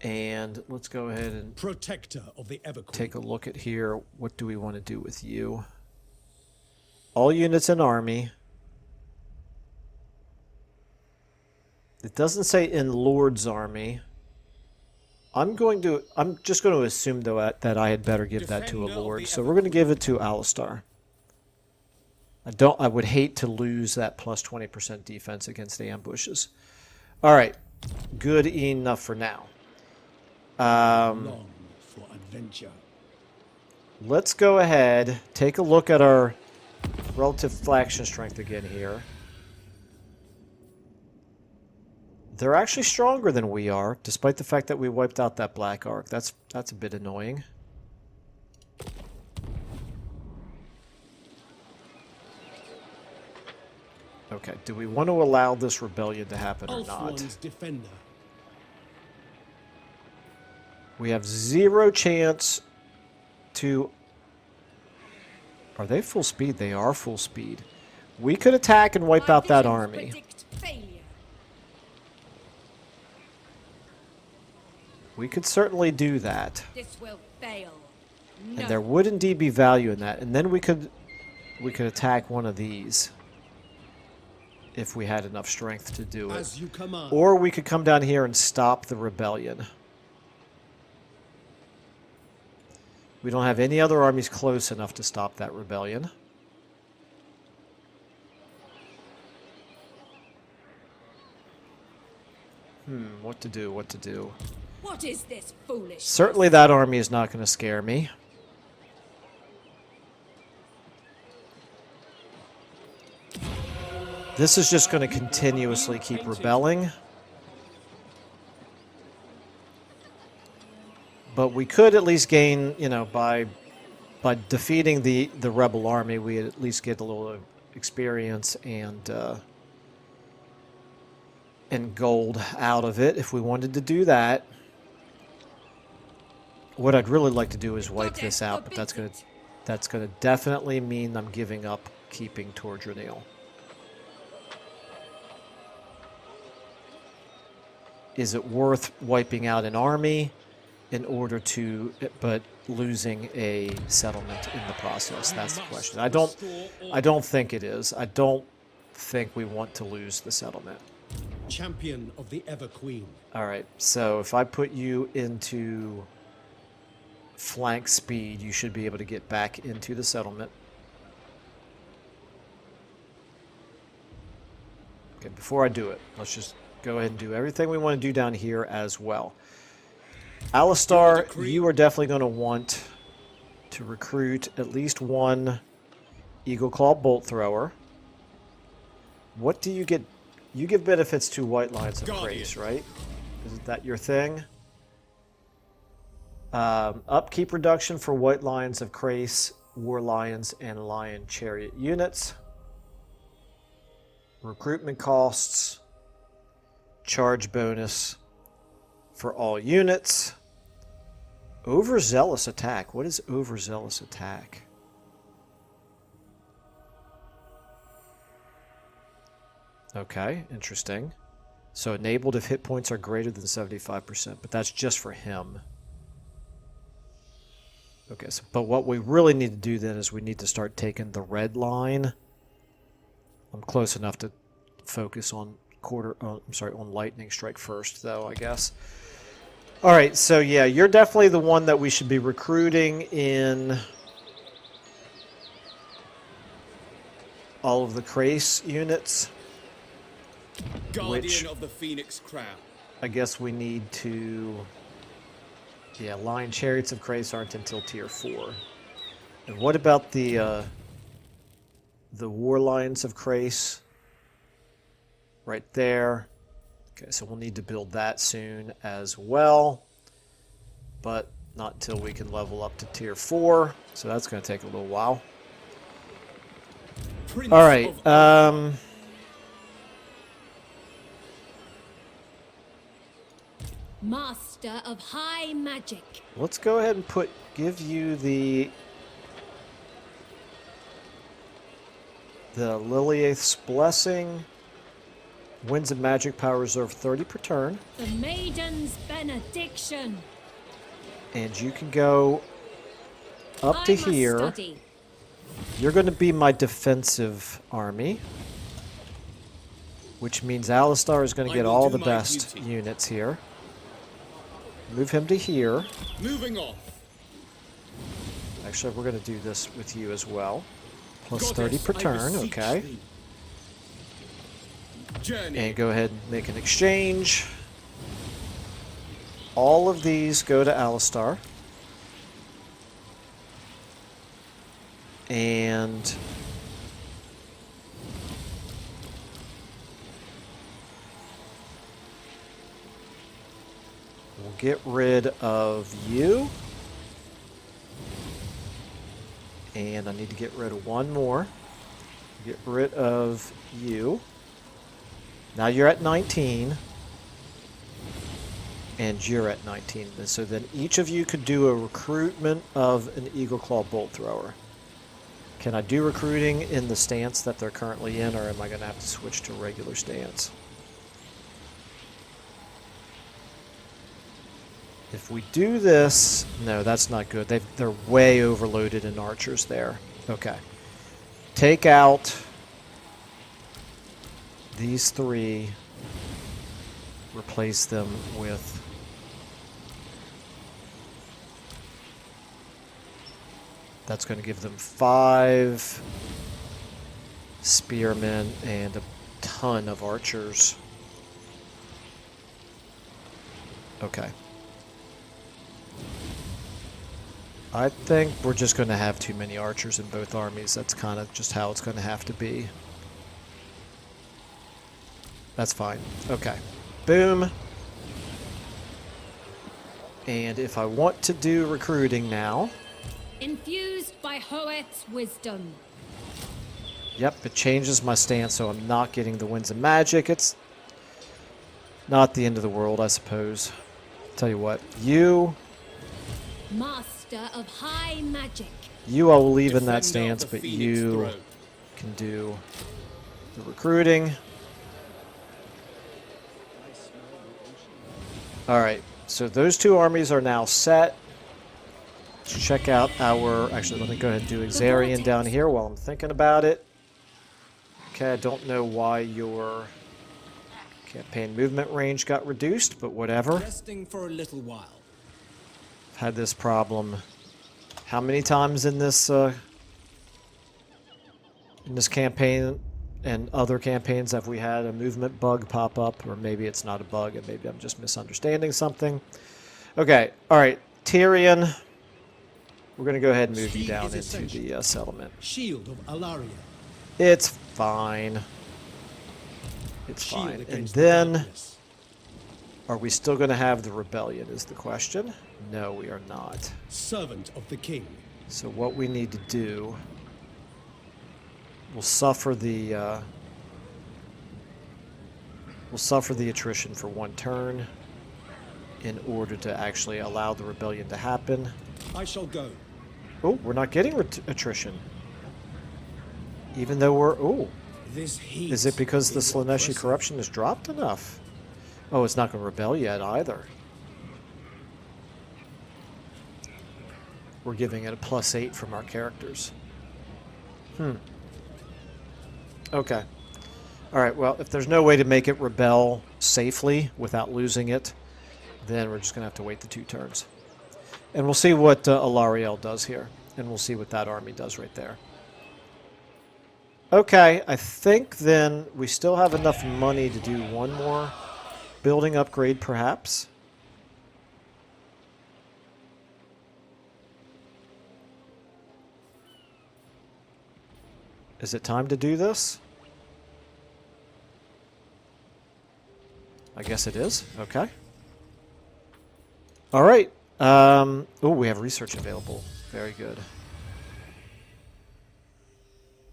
And let's go ahead and Protector of the Everqueen. take a look at here. What do we want to do with you? All units in army. It doesn't say in Lord's army. I'm just going to assume though that I had better give that to a Lord. So we're going to give it to Alistar. I would hate to lose that plus 20% defense against ambushes. All right. Good enough for now. Long for adventure. Let's go ahead, take a look at our relative faction strength again here. They're actually stronger than we are, despite the fact that we wiped out that Black Ark. That's a bit annoying. Okay, do we want to allow this rebellion to happen or not? Ulthuan's defender. We have 0 chance to... Are they full speed? They are full speed. We could attack and wipe out that army. We could certainly do that. This will fail. And there would indeed be value in that. And then we could attack one of these if we had enough strength to do it. As you command. Or we could come down here and stop the rebellion. We don't have any other armies close enough to stop that rebellion. What to do, what to do. What is this foolishness? Certainly that army is not going to scare me. This is just going to continuously keep rebelling. But we could at least gain, you know, by defeating the rebel army, we at least get a little experience and gold out of it if we wanted to do that. What I'd really like to do is wipe this out, but that's gonna definitely mean I'm giving up keeping Tor Dranil. Is it worth wiping out an army in order to, but losing a settlement in the process? That's the question. I don't think it is. I don't think we want to lose the settlement. Champion of the Everqueen. All right, so if I put you into flank speed, you should be able to get back into the settlement. Okay, before I do it, let's just go ahead and do everything we want to do down here as well. Alistar, you are definitely going to want to recruit at least one Eagle Claw Bolt Thrower. What do you get? You give benefits to White Lions of Grace, right? Isn't that your thing? Upkeep reduction for White Lions of Grace, War Lions, and Lion Chariot units. Recruitment costs. Charge bonus for all units. Overzealous attack. What is overzealous attack? Okay, interesting. So enabled if hit points are greater than 75%, but that's just for him. Okay, so, but what we really need to do then is we need to start taking the red line. I'm close enough to focus on on lightning strike first, though, I guess. All right, so yeah, you're definitely the one that we should be recruiting in all of the Krace units. Guardian of the Phoenix Crown. I guess we need to... Yeah, Lion Chariots of Krace aren't until tier 4. And what about the War Lions of Krace? Right there. Okay, so we'll need to build that soon as well. But not until we can level up to tier 4. So that's going to take a little while. All right. Master of high magic. Let's go ahead and give you the Liliath's Blessing. Winds of Magic Power Reserve 30 per turn. The Maiden's Benediction. And you can go up to here. Study. You're going to be my defensive army. Which means Alistar is going to get all the best units here. Move him to here. Moving off. Actually, we're going to do this with you as well. Plus 30 per turn, okay. And go ahead and make an exchange. All of these go to Alistar. And we'll get rid of you. And I need to get rid of one more. Get rid of you. Now you're at 19. And you're at 19. And so then each of you could do a recruitment of an Eagle Claw Bolt Thrower. Can I do recruiting in the stance that they're currently in, or am I going to have to switch to regular stance? If we do this... No, that's not good. They're way overloaded in archers there. Okay. Take out these 3. Replace them with... That's going to give them 5 spearmen and a ton of archers. Okay. I think we're just going to have too many archers in both armies. That's kind of just how it's going to have to be. That's fine. Okay. Boom. And if I want to do recruiting now... Infused by Hoeth's wisdom. Yep, it changes my stance, so I'm not getting the Winds of Magic. It's not the end of the world, I suppose. Tell you what, you... Master of high magic. You I will leave in that stance, but you can do the recruiting. Alright, so those 2 armies are now set. Let's check out our... Actually, let me go ahead and do Exarian down here while I'm thinking about it. Okay, I don't know why your campaign movement range got reduced, but whatever. Resting for a little while. I've had this problem how many times in this campaign and other campaigns have we had a movement bug pop up? Or maybe it's not a bug and maybe I'm just misunderstanding something. Okay, alright, Tyrion. We're going to go ahead and move you down into the settlement. Shield of Alaria. It's fine. It's fine. And then, are we still going to have the rebellion is the question? No, we are not. Servant of the king. So what we need to do, we'll suffer the attrition for 1 turn in order to actually allow the rebellion to happen. I shall go. Oh, we're not getting attrition. Even though we're... Oh. Is it because the Slaneshi corruption has dropped enough? Oh, it's not going to rebel yet either. we're giving it a +8 from our characters. Okay. Alright, well, if there's no way to make it rebel safely without losing it, then we're just going to have to wait the 2 turns. And we'll see what Alariel does here. And we'll see what that army does right there. Okay, I think then we still have enough money to do one more building upgrade, perhaps. Is it time to do this? I guess it is. Okay. All right. Oh, we have research available. Very good.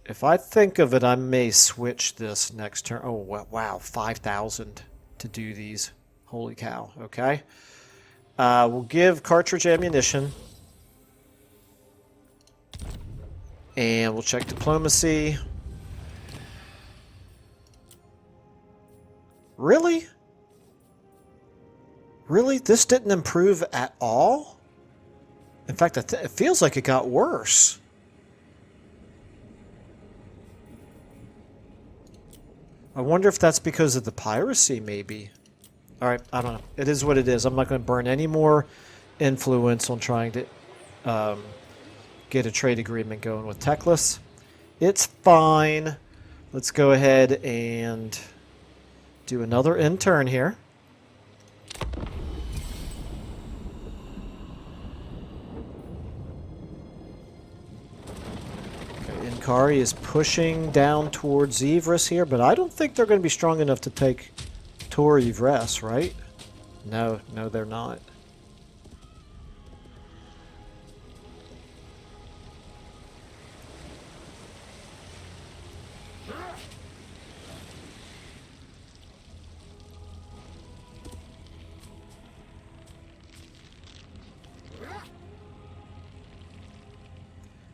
If I think of it, I may switch this next turn. Oh, wow. 5,000 to do these. Holy cow. Okay. We'll give cartridge ammunition. And we'll check diplomacy. Really? Really? This didn't improve at all? In fact, it feels like it got worse. I wonder if that's because of the piracy, maybe. Alright, I don't know. It is what it is. I'm not going to burn any more influence on trying to get a trade agreement going with Teclis. It's fine. Let's go ahead and do another intern here. Kari is pushing down towards Ivris here, but I don't think they're going to be strong enough to take Tor Ivres, right? No, they're not.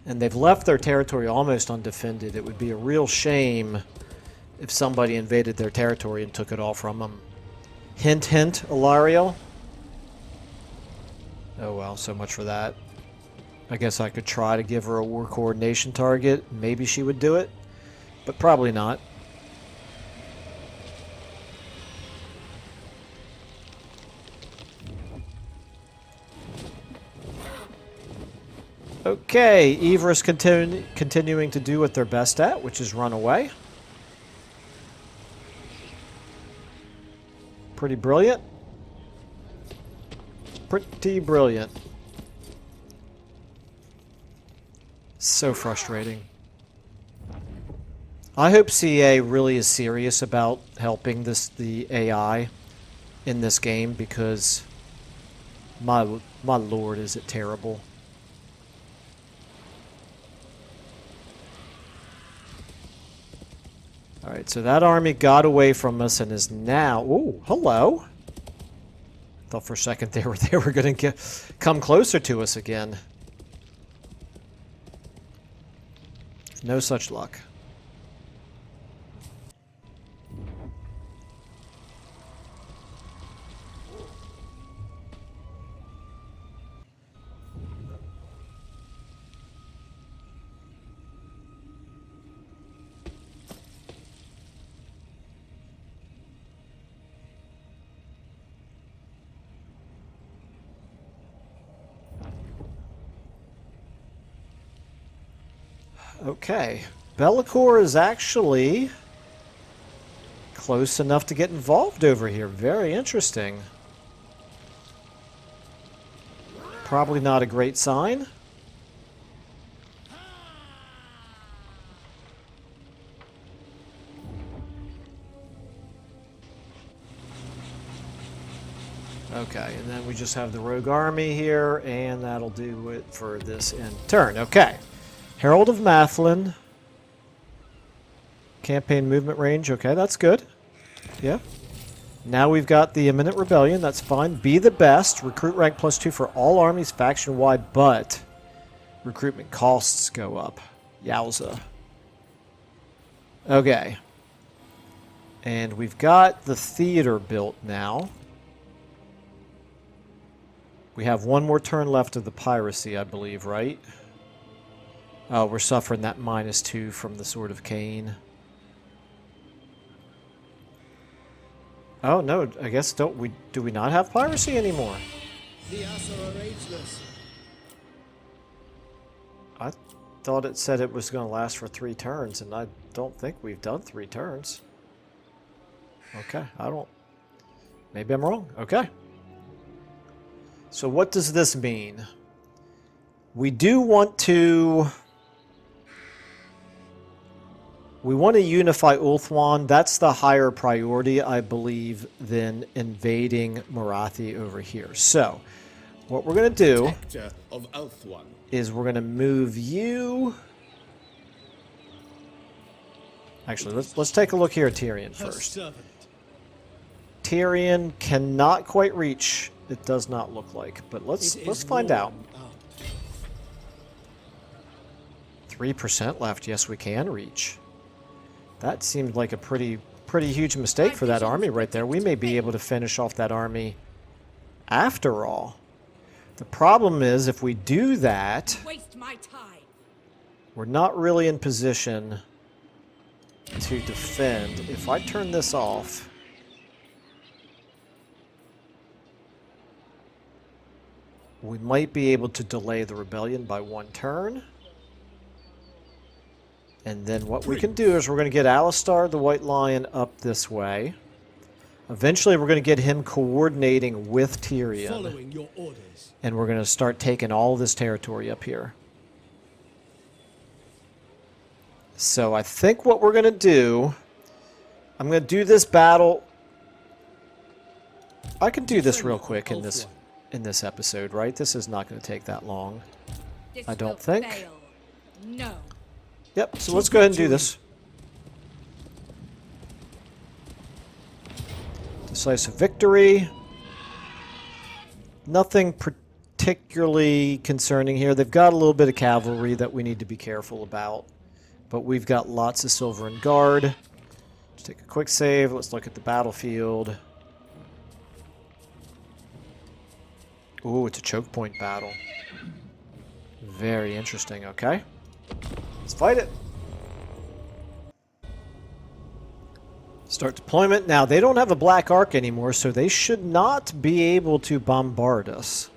And they've left their territory almost undefended. It would be a real shame if somebody invaded their territory and took it all from them. Hint, hint, Alariel. Oh well, so much for that. I guess I could try to give her a war coordination target. Maybe she would do it, but probably not. Okay, Ivris continuing to do what they're best at, which is run away. Pretty brilliant. Pretty brilliant. So frustrating. I hope CA really is serious about helping the AI in this game, because my lord, is it terrible. Alright, so that army got away from us and is now... Ooh, hello! Thought for a second they were going to come closer to us again. No such luck. Okay, Bellicor is actually close enough to get involved over here. Very interesting. Probably not a great sign. Okay, and then we just have the rogue army here, and that'll do it for this end turn. Okay. Herald of Mathlin. Campaign movement range. Okay, that's good. Yeah. Now we've got the imminent rebellion. That's fine. Be the best. Recruit rank +2 for all armies faction-wide, but recruitment costs go up. Yowza. Okay. And we've got the theater built now. We have one more turn left of the piracy, I believe, right? Oh, we're suffering that -2 from the Sword of Cain. Oh no, I guess do we not have piracy anymore? The Asur are ageless. I thought it said it was going to last for 3 turns, and I don't think we've done 3 turns. Okay, I don't... Maybe I'm wrong. Okay. So what does this mean? We do want to... We want to unify Ulthuan. That's the higher priority, I believe, than invading Marathi over here. So, what we're going to do Protector of Ulthuan. is we're going to move you... Actually, let's take a look here at Tyrion Her first. servant. Tyrion cannot quite reach. It does not look like, but let's find out. 3% left. Yes, we can reach. That seemed like a pretty huge mistake for that army right there. We may be able to finish off that army after all. The problem is, if we do that, Waste my time. we're not really in position to defend. If I turn this off, we might be able to delay the rebellion by 1 turn. And then what we can do is we're going to get Alistar the White Lion up this way. Eventually we're going to get him coordinating with Tyrion. Following your orders. And we're going to start taking all of this territory up here. So I think what we're going to do... I'm going to do this battle... I can do this real quick in this episode, right? This is not going to take that long. This I don't will think. fail. No. Yep, so let's go ahead and do this. Decisive victory. Nothing particularly concerning here. They've got a little bit of cavalry that we need to be careful about. But we've got lots of silver and guard. Let's take a quick save. Let's look at the battlefield. Ooh, it's a choke point battle. Very interesting, okay. Let's fight it. Start deployment. Now, they don't have a black arc anymore, so they should not be able to bombard us.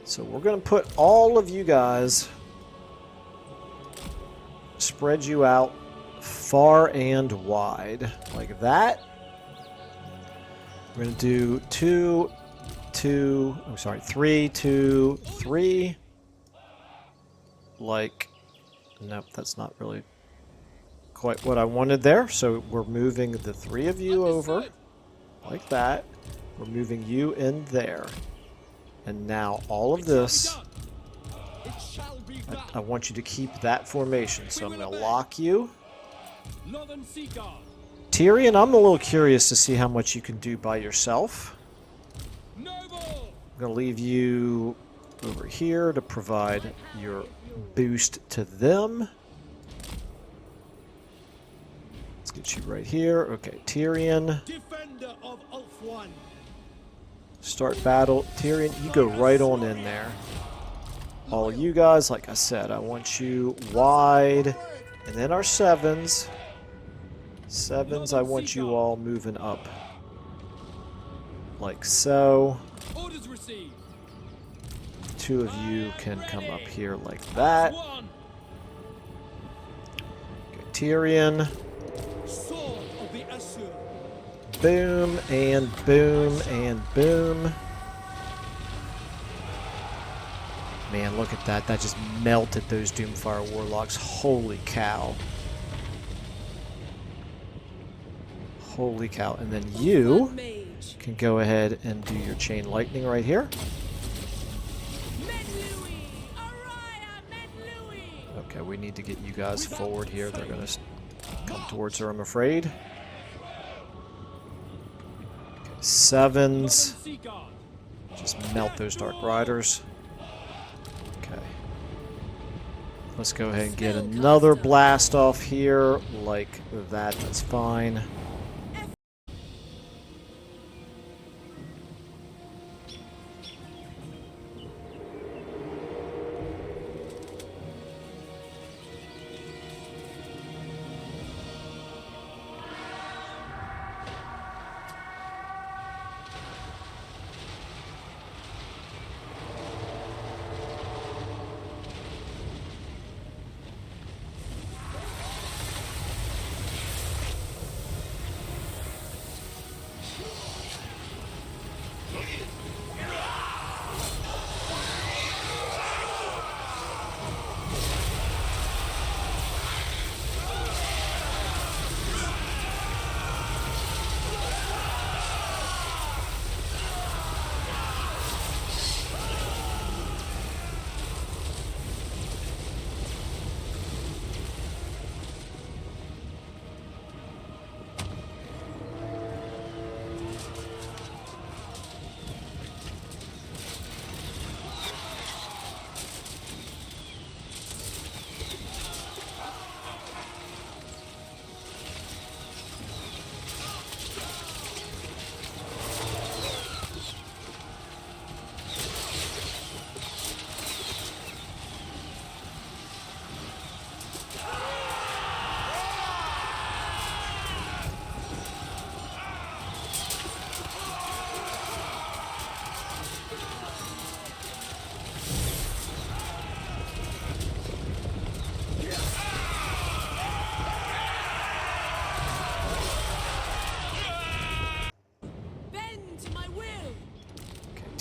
So we're going to put all of you guys, spread you out far and wide, like that. We're going to do 3, 2, 3. Like, nope, that's not really quite what I wanted there. So we're moving the 3 of you over, like that. We're moving you in there. And now all of this, I want you to keep that formation. So I'm going to lock you. Tyrion, I'm a little curious to see how much you can do by yourself. I'm going to leave you over here to provide your boost to them. Let's get you right here. Okay, Tyrion. Defender of Ulthuan. Start battle. Tyrion, you go right on in there. All of you guys, like I said, I want you wide. And then our 7s. 7s, I want you all moving up. Like so. Orders received. 2 of you can come up here like that. Okay, Tyrion. Sword of the Asur. Boom, and boom, and boom. Man, look at that. That just melted those Doomfire Warlocks. Holy cow. Holy cow. And then you can go ahead and do your Chain Lightning right here. Okay, we need to get you guys forward here. They're going to come towards her, I'm afraid. Okay, 7s. Just melt those Dark Riders. Okay. Let's go ahead and get another blast off here like that. That's fine.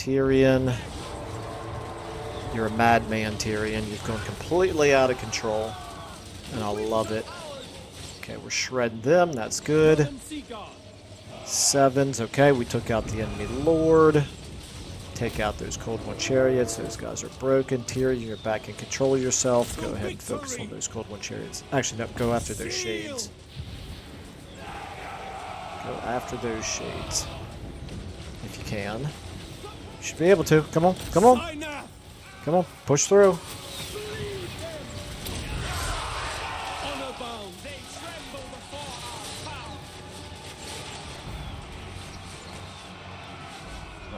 Tyrion. You're a madman, Tyrion. You've gone completely out of control. And I love it. Okay, we're shredding them. That's good. Sevens. Okay, we took out the enemy lord. Take out those Cold One chariots. Those guys are broken. Tyrion, you're back in control of yourself. Go ahead and focus on those Cold One chariots. Actually, no, go after those shades. Go after those shades. If you can. You should be able to. Come on. Come on. Come on. Push through.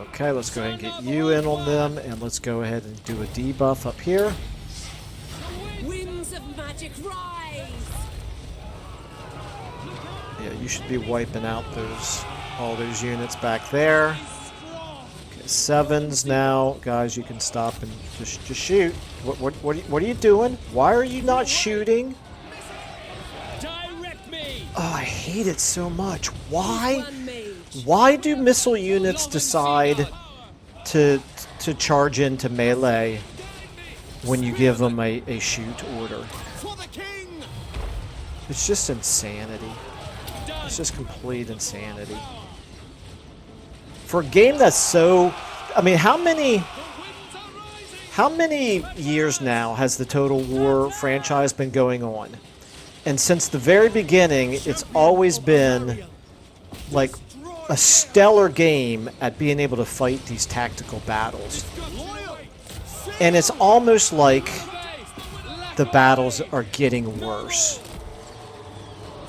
Okay, let's go ahead and get you in on them, and let's go ahead and do a debuff up here. Winds of magic rise. Yeah, you should be wiping out all those units back there. Okay, sevens now, guys. You can stop and just shoot. What are you doing? Why are you not shooting? Direct me. Oh, I hate it so much. Why? Why do missile units decide to charge into melee when you give them a shoot order? It's just insanity. It's just complete insanity. For a game that's so... I mean, how many years now has the Total War franchise been going on? And since the very beginning, it's always been like a stellar game at being able to fight these tactical battles. And it's almost like the battles are getting worse.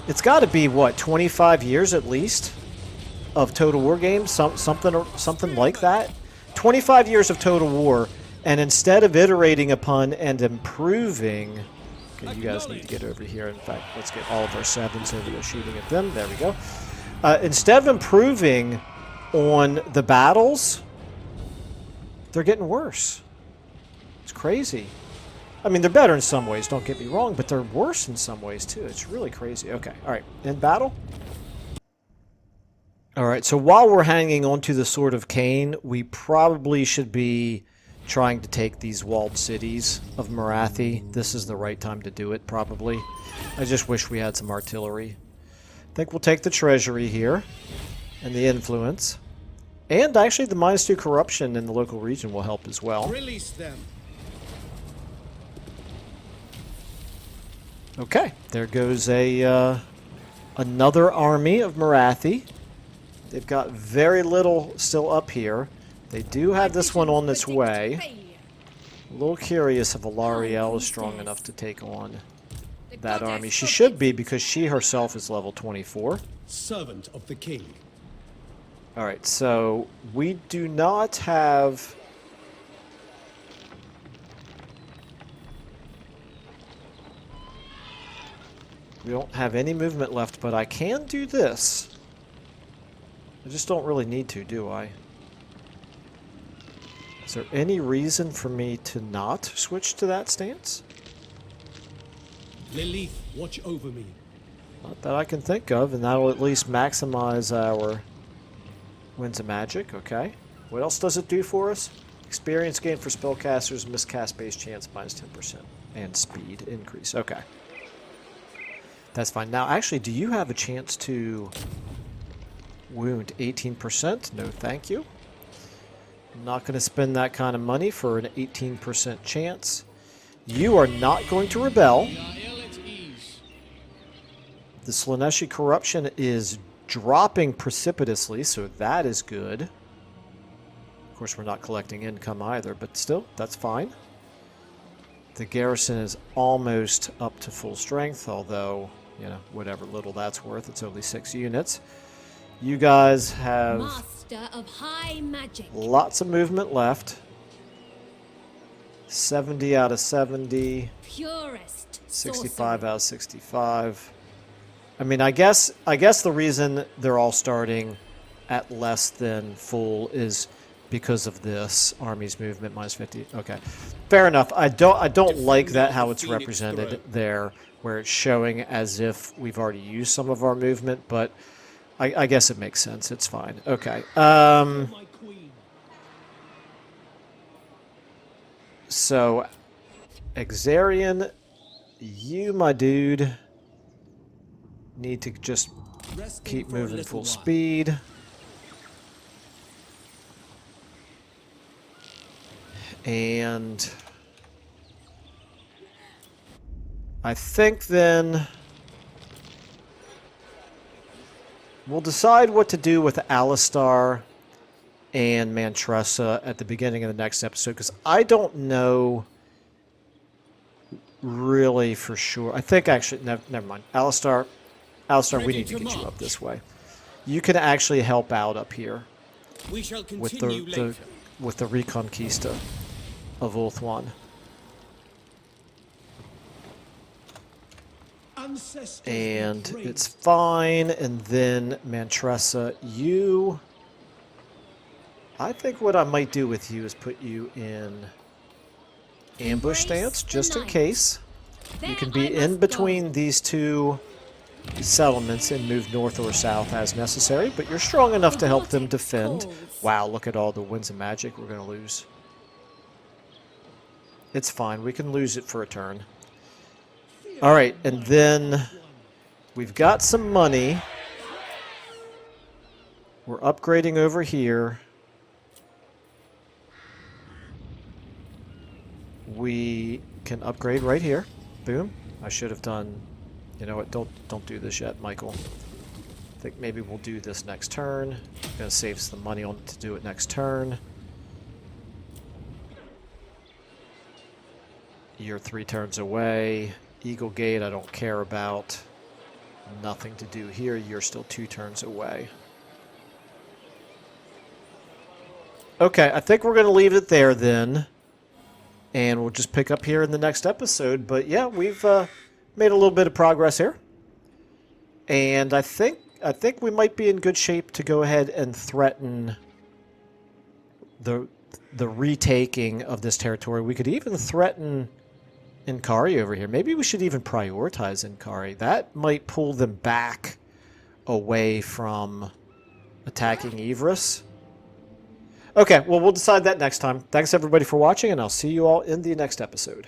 It's got to be, what, 25 years at least of Total War games? Something like that? 25 years of Total War, and instead of iterating upon and improving... Okay, you guys need to get over here. In fact, let's get all of our sevens over there shooting at them. There we go. Instead of improving on the battles, they're getting worse. It's crazy. I mean, they're better in some ways, don't get me wrong, but they're worse in some ways, too. It's really crazy. Okay, all right. In battle? All right, so while we're hanging on to the Sword of Cain, we probably should be trying to take these walled cities of Marathi. This is the right time to do it, probably. I just wish we had some artillery. I think we'll take the treasury here and the influence. And actually the -2 corruption in the local region will help as well. Release them. Okay, there goes another army of Marathi. They've got very little still up here. They do have this one on its way. A little curious if Alarielle is strong enough to take on that army. She should be, because she herself is level 24. Servant of the king. Alright, so we do not have... We don't have any movement left, but I can do this. I just don't really need to, do I? Is there any reason for me to not switch to that stance? Lilith, watch over me. Not that I can think of, and that'll at least maximize our Winds of Magic. Okay. What else does it do for us? Experience gain for spellcasters, miscast base chance -10%, and speed increase. Okay. That's fine. Now, actually, do you have a chance to wound 18%? No, thank you. I'm not going to spend that kind of money for an 18% chance. You are not going to rebel. The Slaneshi corruption is dropping precipitously, so that is good. Of course, we're not collecting income either, but still, that's fine. The garrison is almost up to full strength, although, you know, whatever little that's worth, it's only 6 units. You guys have Master of high magic. Lots of movement left. 70 out of 70. Purest 65 out of 65. I mean, I guess the reason they're all starting at less than full is because of this army's movement -50. Okay, fair enough. I don't like that how it's represented there, where it's showing as if we've already used some of our movement, but I guess it makes sense. It's fine. Okay. So, Exarian, you, my dude, need to just keep moving full speed. And I think then we'll decide what to do with Alistar and Mantressa at the beginning of the next episode, because I don't know really for sure. I think actually, never mind. Alistar, we need to get you up this way. You can actually help out up here We shall with continue later. the Reconquista of Ulthuan. Ancestors And be praised. it's fine. And then Mantressa, you... I think what I might do with you is put you in ambush stance, just in case. You can be in between these two settlements and move north or south as necessary, but you're strong enough to help them defend. Wow, look at all the winds of magic we're going to lose. It's fine. We can lose it for a turn. All right, and then we've got some money. We're upgrading over here. We can upgrade right here. Boom. I should have done... You know what? Don't do this yet, Michael. I think maybe we'll do this next turn. Gonna save some money on to do it next turn. You're 3 turns away. Eagle Gate, I don't care about. Nothing to do here. You're still 2 turns away. Okay, I think we're gonna leave it there then. And we'll just pick up here in the next episode. But yeah, we've made a little bit of progress here. And I think we might be in good shape to go ahead and threaten the retaking of this territory. We could even threaten Inkari over here. Maybe we should even prioritize Inkari. That might pull them back away from attacking Ivris. Okay, well, we'll decide that next time. Thanks, everybody, for watching, and I'll see you all in the next episode.